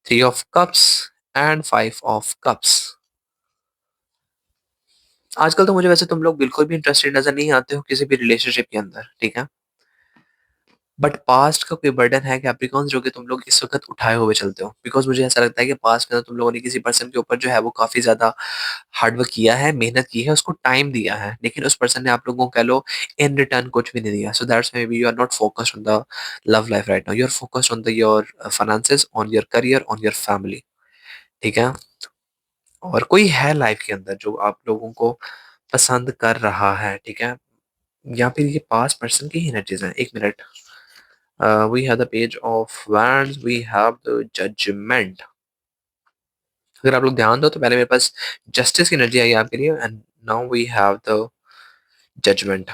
three of cups and five of cups. आजकल तो मुझे वैसे तुम लोग बिल्कुल भी इंटरेस्टेड नजर नहीं आते हो किसी भी रिलेशनशिप के अंदर, ठीक है। बट पास्ट का कोई बर्डन है कैप्रिकॉर्न्स जो कि तुम लोग इस वक़्त उठाए हुए चलते हो। बिकॉज़ मुझे ऐसा लगता है कि पास्ट में तुम लोगों ने किसी पर्सन के ऊपर जो है वो काफ़ी ज़्यादा हार्ड वर्क किया है, मेहनत की है, उसको टाइम दिया है। लेकिन उस पर्सन ने आप लोगों को कह लो इन रिटर्न कुछ भी नहीं दिया। So that's maybe you are not focused on the love life right now. You are focused on the your finances, on your career, on your family, ठीक है? और कोई है लाइफ के अंदर जो आप लोगों को पसंद कर रहा है, ठीक है? या फिर ये पास्ट पर्सन की ही एनर्जीज़ हैं। 1 minute. We have the page of wands, we have the judgment। अगर आप लोग ध्यान दो तो पहले मेरे पास जस्टिस की एनर्जी आई है आपके लिए and now we have the judgement.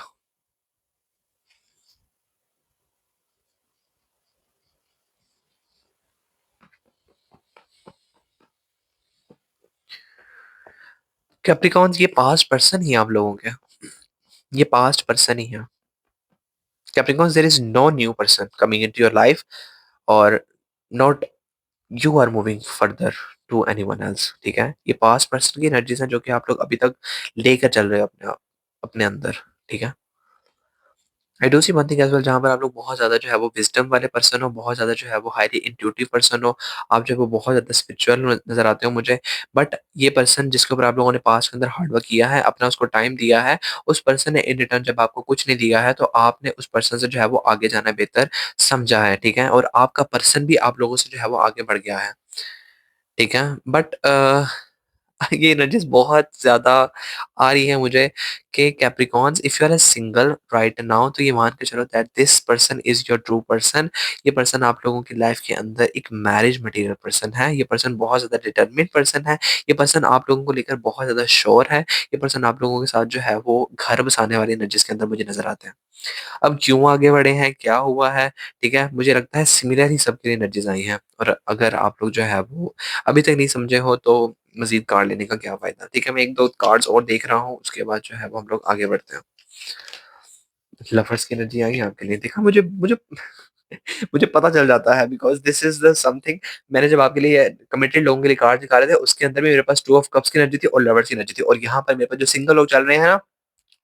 Capricorns ये पास्ट पर्सन ही है आप लोगों के, ये पास्ट पर्सन ही है। Capricorns there is no new person coming into your life और not you are moving further to anyone else, ठीक है। ये पास्ट पर्सन की एनर्जीज हैं जो कि आप लोग अभी तक लेकर चल रहे हो अपने अंदर, ठीक है। I do see one thing as well जहाँ पर आप लोग बहुत ज़्यादा जो है वो विज़डम वाले पर्सन हो, बहुत ज़्यादा जो है वो हाइली इंट्यूटिव पर्सन हो, आप जो है वो बहुत ज़्यादा स्पिरिचुअल नज़र आते हो मुझे। बट ये पर्सन जिसके ऊपर आप लोगों ने पास्ट के अंदर हार्ड वर्क किया है, अपना उसको टाइम दिया है, उस पर्सन ने इन रिटर्न जब आपको कुछ नहीं दिया है, तो आपने उस पर्सन से जो है वो आगे जाना बेहतर समझा है, ठीक है? और आपका पर्सन भी आप लोगों से जो है वो आगे बढ़ गया है, ठीक है? बट ये एनर्जीज़ बहुत ज़्यादा आ रही है मुझे कि Capricorns if you are a single right now तो ये मान के चलो that this person is your true person. ये पर्सन आप लोगों की लाइफ के अंदर एक मैरिज मटेरियल पर्सन है। ये पर्सन बहुत ज़्यादा डिटरमिन्ड पर्सन है। ये पर्सन आप लोगों को लेकर बहुत ज़्यादा श्योर है। ये पर्सन आप लोगों के साथ जो है वो घर बसाने वाली एनर्जीज़ के अंदर मुझे नज़र आते हैं। अब क्यों आगे बढ़े हैं, क्या हुआ है, ठीक है? मुझे लगता है सिमिलर ही सबके लिए एनर्जीज़ आई हैं और अगर आप लोग जो है वो अभी तक नहीं समझे हो तो मज़ीद कार्ड लेने का क्या फ़ायदा? ठीक है, मैं 1-2 कार्ड्स और देख रहा हूँ, उसके बाद जो है वो हम लोग आगे बढ़ते हैं। लवर्स की एनर्जी आई है आपके लिए, देखा मुझे मुझे मुझे पता चल जाता है because this is the something मैंने जब आपके लिए कमिटेड लोगों के लिए कार्ड निकाले थे, उसके अंदर भी मेरे पास 2 ऑफ कप्स की एनर्जी थी और लवर्स की एनर्जी थी और यहाँ पर मेरे पास जो सिंगल लोग चल रहे हैं ना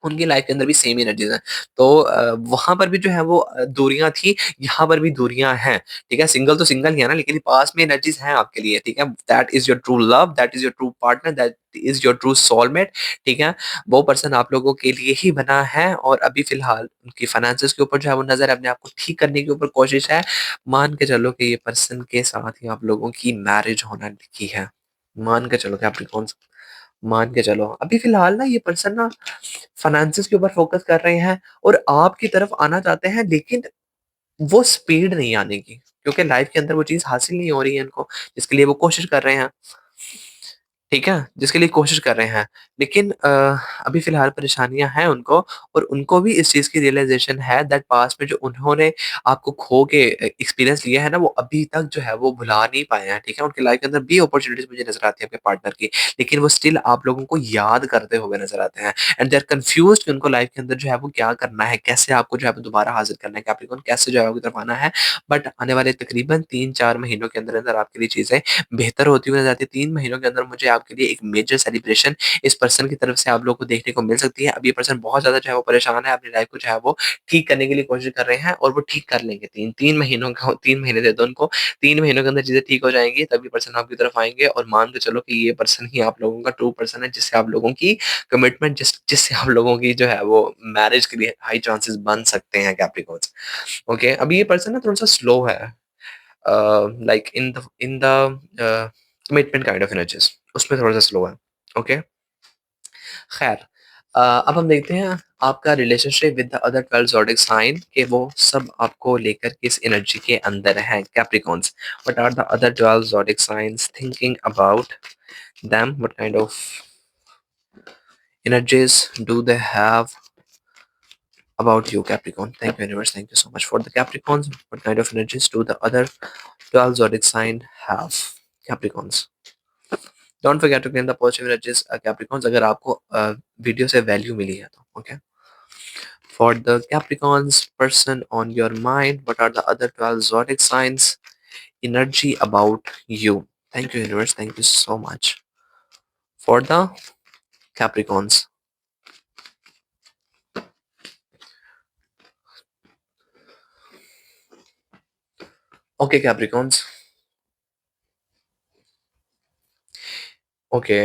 उनकी लाइफ के अंदर भी सेम एनर्जीज़ हैं। तो वहाँ पर भी जो है वो दूरियाँ थी, यहाँ पर भी दूरियाँ हैं, ठीक है? सिंगल तो सिंगल ही है ना, लेकिन पास में एनर्जीज़ हैं आपके लिए, ठीक है? That is your true love, that is your true partner, that is your true soulmate, ठीक है? वो पर्सन आप लोगों के लिए ही बना है और अभी फ़िलहाल उनकी फाइनेंसेस के ऊपर जो है वो नज़र है, अपने आप को ठीक करने के ऊपर कोशिश है। मान के चलो कि ये पर्सन के साथ ही आप लोगों की मैरिज होने की है। मान के चलो कि आपने मान के चलो। अभी फ़िलहाल ना ये पर्सन ना फाइनेंसेस के ऊपर फ़ोकस कर रहे हैं और आपकी तरफ आना चाहते हैं लेकिन वो स्पीड नहीं आने की, क्योंकि लाइफ़ के अंदर वो चीज़ हासिल नहीं हो रही है इनको, जिसके लिए वो कोशिश कर रहे हैं। ठीक है? जिसके लिए कोशिश कर रहे हैं। लेकिन अभी फ़िलहाल परेशानियाँ हैं उनको और उनको भी इस चीज़ की रियलाइज़ेशन है दैट पास्ट में जो उन्होंने आपको खो के एक्सपीरियंस लिया है ना, वो अभी तक जो है वो भुला नहीं पाए हैं, ठीक है? उनकी लाइफ़ के अंदर भी अपॉर्च्युनिटीज़ मुझे नज़र आती है अपने पार्टनर की, लेकिन वो स्टिल आप लोगों को याद करते हुए नज़र आते हैं एंड दे आर कन्फ्यूज़्ड कि उनको लाइफ़ के अंदर जो है वो क्या करना है, कैसे आपको जो है वो दोबारा हासिल करना है, कैप्रिकॉर्न कैसे जो है आपकी तरफ आना है। बट आने वाले तकरीबन 3-4 महीनों के अंदर-अंदर आपके लिए चीज़ें बेहतर होती हुई नज़र आती है। 3 महीनों के अंदर मुझे आपके लिए एक मेजर सेलिब्रेशन इस पर्सन की तरफ से आप लोग को देखने को मिल सकती है। अब ये पर्सन बहुत ज़्यादा जो है वो परेशान है, अपनी लाइफ़ को जो है वो ठीक करने के लिए कोशिश कर रहे हैं और वो ठीक कर लेंगे। 3 महीनों का 3 महीने दे दो उनको, 3 महीनों के अंदर चीज़ें ठीक हो जाएँगी, तब ये पर्सन आपकी तरफ आएँगे और मान के चलो कि ये पर्सन ही आप लोगों का ट्रू पर्सन है, जिससे आप लोगों की कमिटमेंट जिससे आप लोगों की जो है वो मैरिज के लिए हाई चांसेस बन सकते हैं कैप्रिकॉर्न्स। ओके, अभी ये पर्सन ना थोड़ा-सा स्लो है। like in the commitment kind of energies उसमें थोड़ा सा स्लो है। ओके, खैर, अब हम देखते हैं आपका relationship with the other 12 zodiac sign कि वो सब आपको लेकर किस एनर्जी के अंदर है Capricorns. What are the other 12 zodiac signs thinking about them, what kind of energies do they have about you, Capricorn? Thank you, universe. Thank you so much for the Capricorns. What kind of energies do the other 12 zodiac sign have, Capricorns? Don't forget to claim the positive energies Capricorns अगर आपको video से value मिली है तो okay. For the Capricorns person on your mind what are the other 12 zodiac signs energy about you? Thank you, universe. Thank you so much for the Capricorns. Okay, Capricorns. Okay,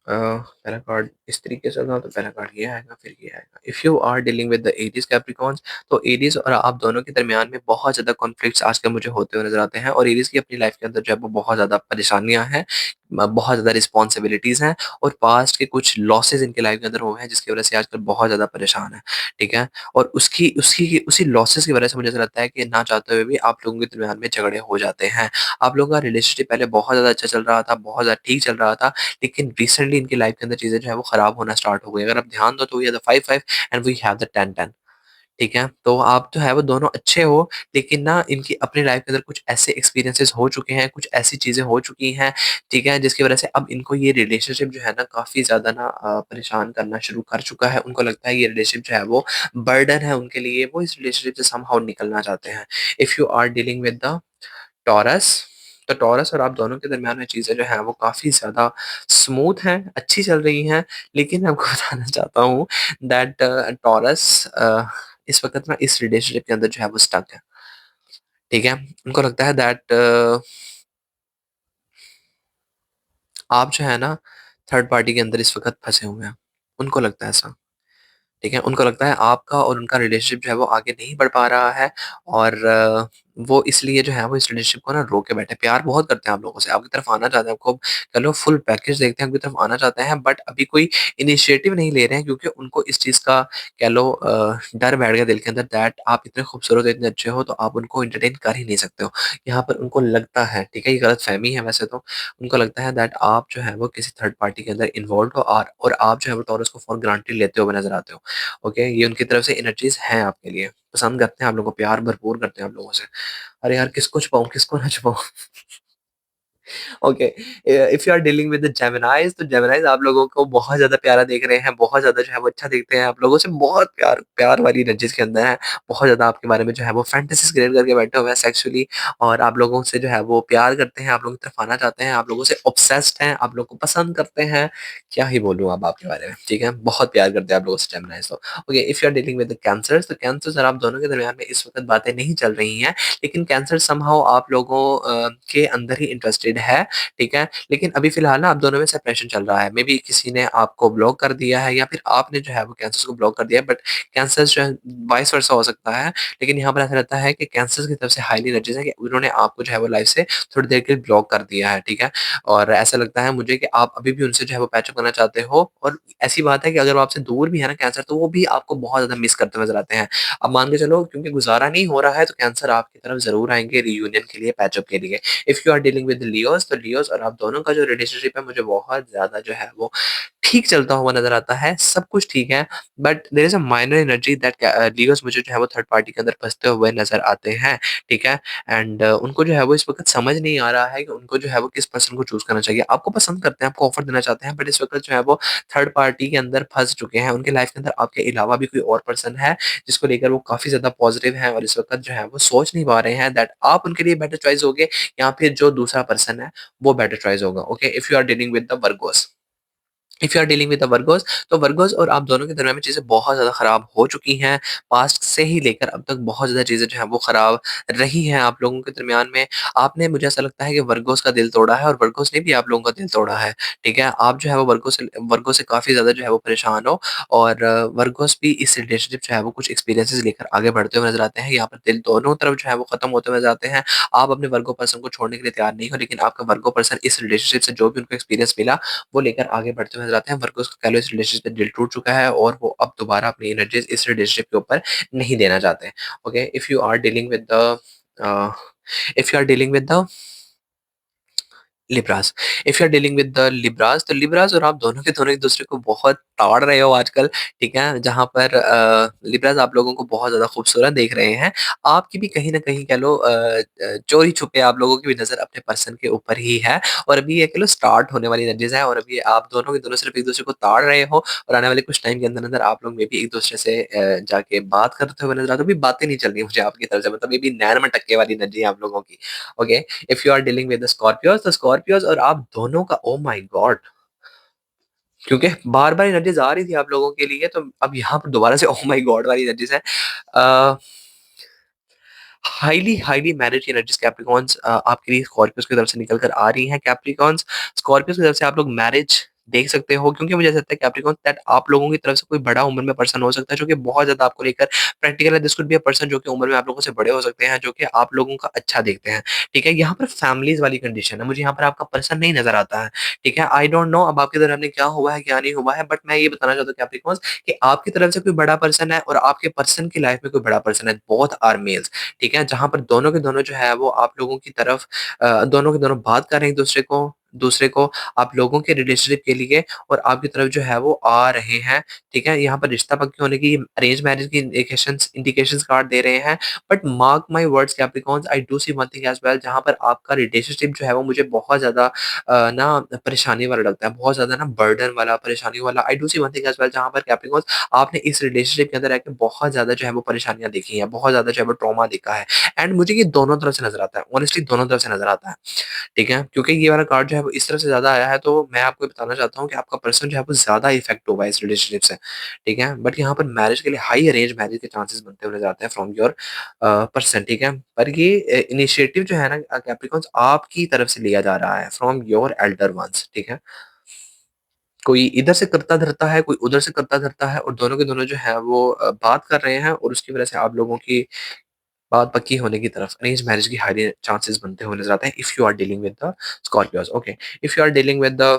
पहला card इस तरीके से होगा तो पहला card ये आएगा फिर ये आएगा। If you are dealing with the Aries Capricorns तो एरीज़ और आप दोनों के दरमियान में बहुत ज़्यादा कॉन्फ्लिक्ट्स आजकल मुझे होते हुए नज़र आते हैं और एरीज़ की अपनी लाइफ़ के अंदर जो है वो बहुत ज़्यादा परेशानियाँ हैं, बहुत ज़्यादा रिस्पॉन्सिबिलिटीज़ हैं और पास्ट के कुछ लॉसेस इनके लाइफ़ के अंदर हुए हैं जिसकी वज़ह से आजकल बहुत ज़्यादा परेशान है, ठीक है? और उसकी उसकी उसी लॉसेस की वज़ह से मुझे ऐसा लगता है कि ना चाहते हुए भी आप लोगों के दरमियान में झगड़े हो जाते हैं। आप लोगों का रिलेशनशिप पहले बहुत ज़्यादा अच्छा चल रहा था, बहुत ज़्यादा ठीक चल रहा था, लेकिन रिसेंटली इनकी लाइफ के अंदर चीज़ें जो है वो खराब होना स्टार्ट हो गई। अगर आप ध्यान दो तो we have the 5-5 and we have the 10-10, ठीक है? तो आप जो है वो दोनों अच्छे हो, लेकिन ना इनकी अपनी लाइफ के अंदर कुछ ऐसे एक्सपीरियंसेस हो चुके हैं, कुछ ऐसी चीज़ें हो चुकी हैं, ठीक है? जिसकी वजह से अब इनको ये रिलेशनशिप जो है ना काफ़ी ज़्यादा ना परेशान करना शुरू कर चुका है। उनको लगता है ये रिलेशनशिप जो है वो बर्डन है उनके लिए, वो इस रिलेशनशिप से समहाउ निकलना चाहते हैं। If you are dealing with the Taurus, तो टॉरस और आप दोनों के दरमियान में चीज़ें जो हैं वो काफ़ी ज़्यादा स्मूथ हैं, अच्छी चल रही हैं। लेकिन मैं आपको बताना चाहता हूँ दैट टॉरस इस वक़्त ना इस रिलेशनशिप के अंदर जो है वो स्टक है, ठीक है? उनको लगता है दैट आप जो है ना थर्ड पार्टी के अंदर इस वक़्त फँसे हुए हैं। उनको लगता है ऐसा। ठीक है? उनको लगता है आपका और उनका रिलेशनशिप जो है वो आगे नहीं बढ़ पा रहा है और वो इसलिए जो है वो इस रिलेशनशिप को ना रोक के बैठे हैं। प्यार बहुत करते हैं आप लोगों से, आपकी तरफ आना चाहते हैं, आपको कह लो फुल पैकेज देखते हैं, आपकी तरफ आना चाहते हैं बट अभी कोई इनिशिएटिव नहीं ले रहे हैं क्योंकि उनको इस चीज़ का कह लो डर बैठ गया दिल के अंदर दैट आप इतने खूबसूरत हो, इतने अच्छे हो तो आप उनको एंटरटेन कर ही नहीं सकते हो। यहाँ पर उनको लगता है, ठीक है? ये गलतफ़हमी है वैसे तो, उनको लगता है दैट आप जो है वो किसी थर्ड पार्टी के अंदर इन्वॉल्व्ड हो और आप जो है वो टॉरस को फॉर ग्रांटेड लेते हुए नज़र आते हो। ओके, ये उनकी तरफ से एनर्जीज़ हैं आपके लिए। पसंद करते हैं आप लोगों को, प्यार भरपूर करते हैं आप लोगों से। अरे यार! किसको छुपाऊँ, किसको ना छुपाऊँ? Okay, if you are dealing with the Geminis तो जेमिनाइज़ आप लोगों को बहुत ज़्यादा प्यारा देख रहे हैं, बहुत ज़्यादा जो है वो अच्छा देखते हैं आप लोगों से, बहुत प्यार प्यार वाली एनर्जीज़ के अंदर हैं। बहुत ज़्यादा आपके बारे में जो है वो फैंटेसीज़ क्रिएट करके बैठे हुए हैं सेक्सुअली और आप लोगों से जो है वो प्यार करते हैं, आप लोगों की तरफ आना चाहते हैं, आप लोगों से ऑब्सेस्ड हैं, आप लोगों को पसंद करते हैं। क्या ही बोलूँ अब आपके बारे में, ठीक है? बहुत प्यार करते हैं आप लोगों से जेमिनाइज़ तो। Okay, if you are dealing with the Cancers तो कैंसर्स और आप दोनों के दरमियान में इस वक़्त बातें नहीं चल रही हैं, लेकिन कैंसर समहाउ आप लोगों के अंदर ही इंटरेस्टेड है, ठीक है? लेकिन अभी फ़िलहाल ना आप दोनों में सेपरेशन चल रहा है। मेबी किसी ने आपको ब्लॉक कर दिया है या फिर आपने जो है वो कैंसर्स को ब्लॉक कर दिया है बट कैंसर्स जो है वाइस वर्सा हो सकता है। लेकिन यहाँ पर ऐसा रहता है कि कैंसर्स की तरफ से हाइली एनर्जीज़ है कि उन्होंने आपको जो है वो लाइफ़ से थोड़ी देर के लिए ब्लॉक कर दिया है, ठीक है? और ऐसा लगता है मुझे कि आप अभी भी उनसे जो है वो पैचअप करना चाहते हो और ऐसी बात है कि अगर वो आपसे दूर भी है ना कैंसर तो वो भी आपको बहुत ज़्यादा मिस करते नज़र आते हैं। अब मान के चलो क्योंकि गुज़ारा नहीं हो रहा है तो कैंसर आपकी तरफ ज़रूर आएँगे रियूनियन के लिए, पैचअप के लिए। If you are dealing with Leo Leos, तो लियोज़ और आप दोनों का जो रिलेशनशिप है मुझे बहुत ज़्यादा जो है वो ठीक चलता हुआ नज़र आता है, सब कुछ ठीक है, but there is a minor energy that Leos मुझे जो है वो थर्ड पार्टी के अंदर फँसते हुए नज़र आते हैं, ठीक है? एंड उनको जो है वो इस वक़्त समझ नहीं आ रहा है कि उनको जो है वो किस पर्सन को चूज़ करना चाहिए। आपको पसंद करते हैं, आपको ऑफ़र देना चाहते हैं, बट इस वक़्त जो है वो थर्ड पार्टी के अंदर फँस चुके हैं। उनकी लाइफ़ के अंदर आपके अलावा भी कोई और पर्सन है, जिसको लेकर वो काफ़ी ज़्यादा पॉज़िटिव हैं और इस वक़्त जो है वो सोच नहीं पा रहे हैं दैट आप उनके लिए बेटर चॉइस होगे या फिर जो दूसरा पर्सन है, वो बेटर चॉइस होगा। Okay, if you are dealing with the Virgos. If you are dealing with the Virgos, तो वर्गोस और आप दोनों के दरमियान में चीज़ें बहुत ज़्यादा खराब हो चुकी हैं। पास्ट से ही लेकर अब तक बहुत ज़्यादा चीज़ें जो हैं वो खराब रही हैं आप लोगों के दरमियान में। आपने मुझे ऐसा लगता है कि वर्गोस का दिल तोड़ा है और वर्गोस ने भी आप लोगों का दिल तोड़ा है, ठीक है? आप जो है वो वर्गोस से काफ़ी ज़्यादा जो है वो परेशान हो और वर्गोस भी इस रिलेशनशिप जो है वो कुछ एक्सपीरियंसेस लेकर आगे बढ़ते हुए नज़र आते हैं। यहाँ पर दिल दोनों तरफ जो है वो खत्म होते हुए नज़र आते हैं। आप अपने वर्गो पर्सन को छोड़ने के लिए तैयार नहीं हो, लेकिन आपका वर्गो पर्सन इस रिलेशनशिप से जो भी उनको एक्सपीरियंस मिला वो लेकर आगे बढ़ते हुए नज़र आते हैं। वर्गोस का कह लो इस रिलेशनशिप से दिल टूट चुका है और वो अब दोबारा अपनी एनर्जीज़ इस रिलेशनशिप के ऊपर नहीं देना चाहते हैं। Okay, if you are dealing with the uh, if you are dealing with the Libras. If you are dealing with the Libras, तो लिब्रास और आप दोनों के दोनों एक-दूसरे को बहुत ताड़ रहे हो आजकल, ठीक है? जहाँ पर लिब्रास आप लोगों को बहुत ज़्यादा खूबसूरत देख रहे हैं। आपकी भी कहीं न कहीं कह लो चोरी-छुपे आप लोगों की भी नज़र अपने पर्सन के ऊपर ही है और अभी ये कह लो स्टार्ट होने वाली एनर्जीज़ है और अभी आप दोनों के दोनों सिर्फ़ एक-दूसरे को ताड़ रहे हो और आने वाले कुछ टाइम के अंदर-अंदर आप लोग मे बी एक-दूसरे से जाके बात करते हुए नज़र आते हो। अभी बातें नहीं चल रही मुझे आपकी तरफ से, मतलब ये भी नैन में टक्के वाली एनर्जी है आप लोगों की। Okay? If you are dealing with the Scorpios, तो स्कॉर्पियोस और आप दोनों का ओह माय गॉड! क्योंकि बार-बार एनर्जीज़ आ रही थी आप लोगों के लिए, तो अब यहाँ पर दोबारा से ओह माय गॉड वाली एनर्जीज़ है। Uh highly highly marriage energies Capricorns आपके लिए स्कॉर्पियोस की तरफ से निकल कर आ रही हैं। कैप्रिकॉन्स स्कॉर्पियोस की तरफ से आप लोग मैरिज देख सकते हो, क्योंकि मुझे ऐसा लगता है कैप्रिकॉन दैट आप लोगों की तरफ से कोई बड़ा उम्र में पर्सन हो सकता है जो कि बहुत ज़्यादा आपको लेकर प्रैक्टिकल है। This could be a person जो कि उम्र में आप लोगों से बड़े हो सकते हैं, जो कि आप लोगों का अच्छा देखते हैं, ठीक है? यहाँ पर फैमिलीज़ वाली कंडीशन है, मुझे यहाँ पर आपका पर्सन नहीं नज़र आता है, ठीक है? आई डोंट नो अब आपके दरमियान में क्या हुआ है, क्या नहीं हुआ है, बट मैं ये बताना चाहता हूँ कैप्रिकॉन्स कि आपकी तरफ से कोई बड़ा पर्सन है और आपके पर्सन की लाइफ में कोई बड़ा पर्सन है, बोथ आर मेल्स, ठीक है? जहाँ पर दोनों के दोनों जो है वो आप लोगों की तरफ दोनों के दोनों बात कर रहे हैं एक-दूसरे को आप लोगों के रिलेशनशिप के लिए और आपकी तरफ जो है वो आ रहे हैं, ठीक है? यहाँ पर रिश्ता पक्के होने की अरेंज मैरेज की इंडिकेशंस कार्ड दे रहे हैं, but mark my words Capricorns, I do see one thing as well, जहाँ पर आपका रिलेशनशिप जो है वो मुझे बहुत ज़्यादा ना परेशानी वाला लगता है, बहुत ज़्यादा ना बर्डन वाला, परेशानी वाला। I do see one thing as well, जहाँ पर कैप्रिकॉन्स आपने इस रिलेशनशिप के अंदर रह के बहुत ज़्यादा जो है वो परेशानियाँ देखी हैं, बहुत ज़्यादा जो है वो ट्रॉमा देखा है। एंड मुझे ये दोनों तरफ से नज़र आता है, ऑनेस्टली दोनों तरफ से नज़र आता है, ठीक है? क्योंकि ये वाला कार्ड जो है वो इस तरफ से ज़्यादा आया है, तो मैं आपको बताना चाहता हूँ कि आपका पर्सन जो है वो ज़्यादा इफ़ेक्ट हुआ है इस रिलेशनशिप से, ठीक है? बट यहाँ पर मैरिज के लिए हाई अरेंज मैरिज के चांसेस बनते हुए नज़र आते हैं फ्रॉम योर पर्सन, ठीक है? पर ये इनिशिएटिव जो है ना कैप्रिकॉन्स आपकी तरफ से लिया जा रहा है फ्रॉम योर एल्डर वन्स, ठीक है? कोई इधर से करता-धरता है, कोई उधर से करता-धरता है और दोनों के दोनों जो है वो बात कर रहे हैं और उसकी वजह से आप लोगों की बात पक्की होने की तरफ अरेंज मैरिज की हाई चांसेस बनते हुए नज़र आते हैं if you are dealing with the Scorpios. Okay, if you are dealing with the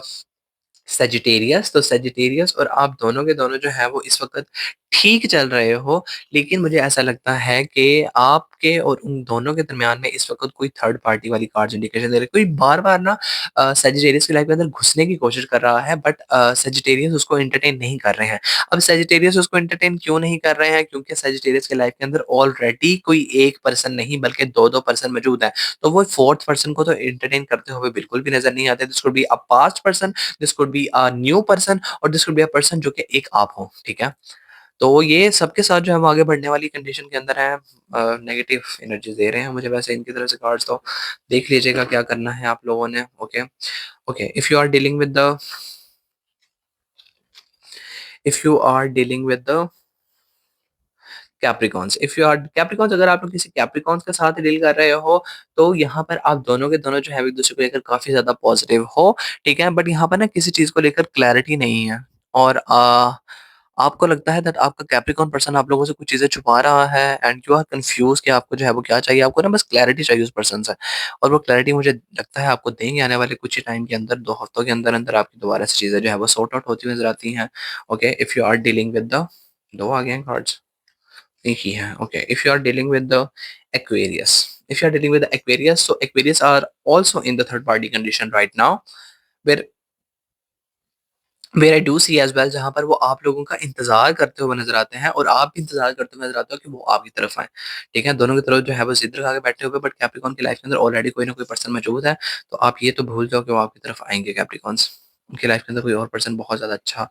Sagittarius, तो सजिटेरियस और आप दोनों के दोनों जो है वो इस वक़्त ठीक चल रहे हो, लेकिन मुझे ऐसा लगता है कि आपके और उन दोनों के दरमियान में इस वक़्त कोई थर्ड पार्टी वाली कार्ड्स इंडिकेशन दे रहे हैं। कोई बार-बार ना सजिटेरियस की लाइफ़ के अंदर घुसने की कोशिश कर रहा है, बट सजिटेरियस उसको एंटरटेन नहीं कर रहे हैं। अब सजिटेरियस उसको एंटरटेन क्यों नहीं कर रहे हैं? क्योंकि सजिटेरियस की लाइफ़ के अंदर ऑलरेडी कोई एक पर्सन नहीं बल्कि 2-2 पर्सन मौजूद हैं। तो वो फोर्थ पर्सन को तो एंटरटेन करते हुए बिल्कुल भी नज़र नहीं आते। This could be a past person, this could be a new person और this could be a person जो कि एक आप हो, ठीक है? तो ये सबके साथ जो है हम आगे बढ़ने वाली कंडीशन के अंदर हैं। नेगेटिव एनर्जी दे रहे हैं मुझे वैसे इनकी तरफ से कार्ड्स, तो देख लीजिएगा क्या करना है आप लोगों ने। Okay, okay, if you are dealing with the Capricorns, if you are Capricorns, अगर आप लोग किसी कैप्रिकॉन्स के साथ डील कर रहे हो, तो यहाँ पर आप दोनों के दोनों जो है एक-दूसरे को लेकर काफ़ी ज़्यादा पॉजिटिव हो, ठीक है? बट यहाँ पर ना किसी चीज़ को लेकर क्लैरिटी नहीं है और आपको लगता है दैट आपका कैप्रिकॉर्न पर्सन आप लोगों से कुछ चीज़ें छुपा रहा है एंड यू आर कन्फ्यूज़ कि आपको जो है वो क्या चाहिए। आपको ना बस क्लैरिटी चाहिए उस पर्सन से और वो क्लैरिटी मुझे लगता है आपको देंगे आने वाले कुछ ही टाइम के अंदर, 2 हफ्तों के अंदर-अंदर आपकी दोबारा से चीज़ें जो है वो सॉर्ट आउट होती हुई नज़र आती हैं। Okay, if you are dealing with the 2 आ गए हैं कार्ड्स, एक ही है। Okay, if you are dealing with the Aquarius, If you are dealing with the Aquarius, so Aquarius are also in the third party condition right now, where I do see as well, जहाँ पर वो आप लोगों का इंतज़ार करते हुए नज़र आते हैं और आप भी इंतज़ार करते हुए नज़र आते हो कि वो आपकी तरफ आएँ। ठीक है? दोनों की तरफ जो है वो ज़िद लगा के बैठे हुए, बट कैप्रिकॉर्न की लाइफ़ के अंदर ऑलरेडी कोई ना कोई पर्सन मौजूद है, तो आप ये तो भूल जाओ कि वो आपकी तरफ आएँगे कैप्रिकॉर्न्स। उनकी लाइफ़ के अंदर कोई और पर्सन बहुत ज़्यादा अच्छा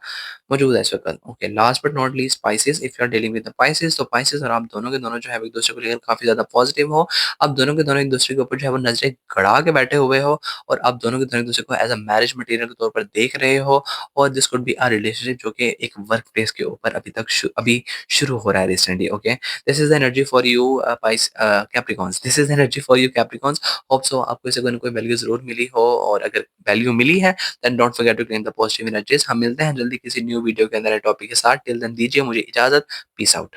मौजूद है इस वक़्त। Okay, last but not least Pisces, if you are dealing with the Pisces, तो स्पाइसेस और आप दोनों के दोनों जो है वो एक-दूसरे को लेकर काफ़ी ज़्यादा पॉज़िटिव हो। आप दोनों के दोनों एक-दूसरे के ऊपर जो है वो नज़रें गड़ा के बैठे हुए हो और आप दोनों के दोनों एक-दूसरे को एज़ अ मैरिज मटीरियल के तौर पर देख रहे हो, और this could be a relationship जो कि एक वर्क प्लेस के ऊपर अभी शुरू हो रहा है recently. Okay, this is the energy for you Capricorns, this is the energy for you Capricorns. Hope so आपको इससे कोई ना कोई वैल्यू जरूर मिली हो, और अगर वैल्यू मिली है then don't forget to claim the positive energies. हम मिलते हैं जल्दी किसी न्यू वीडियो के अंदर टॉपिक के साथ। टिल देन दीजिए मुझे इजाजत। Peace out.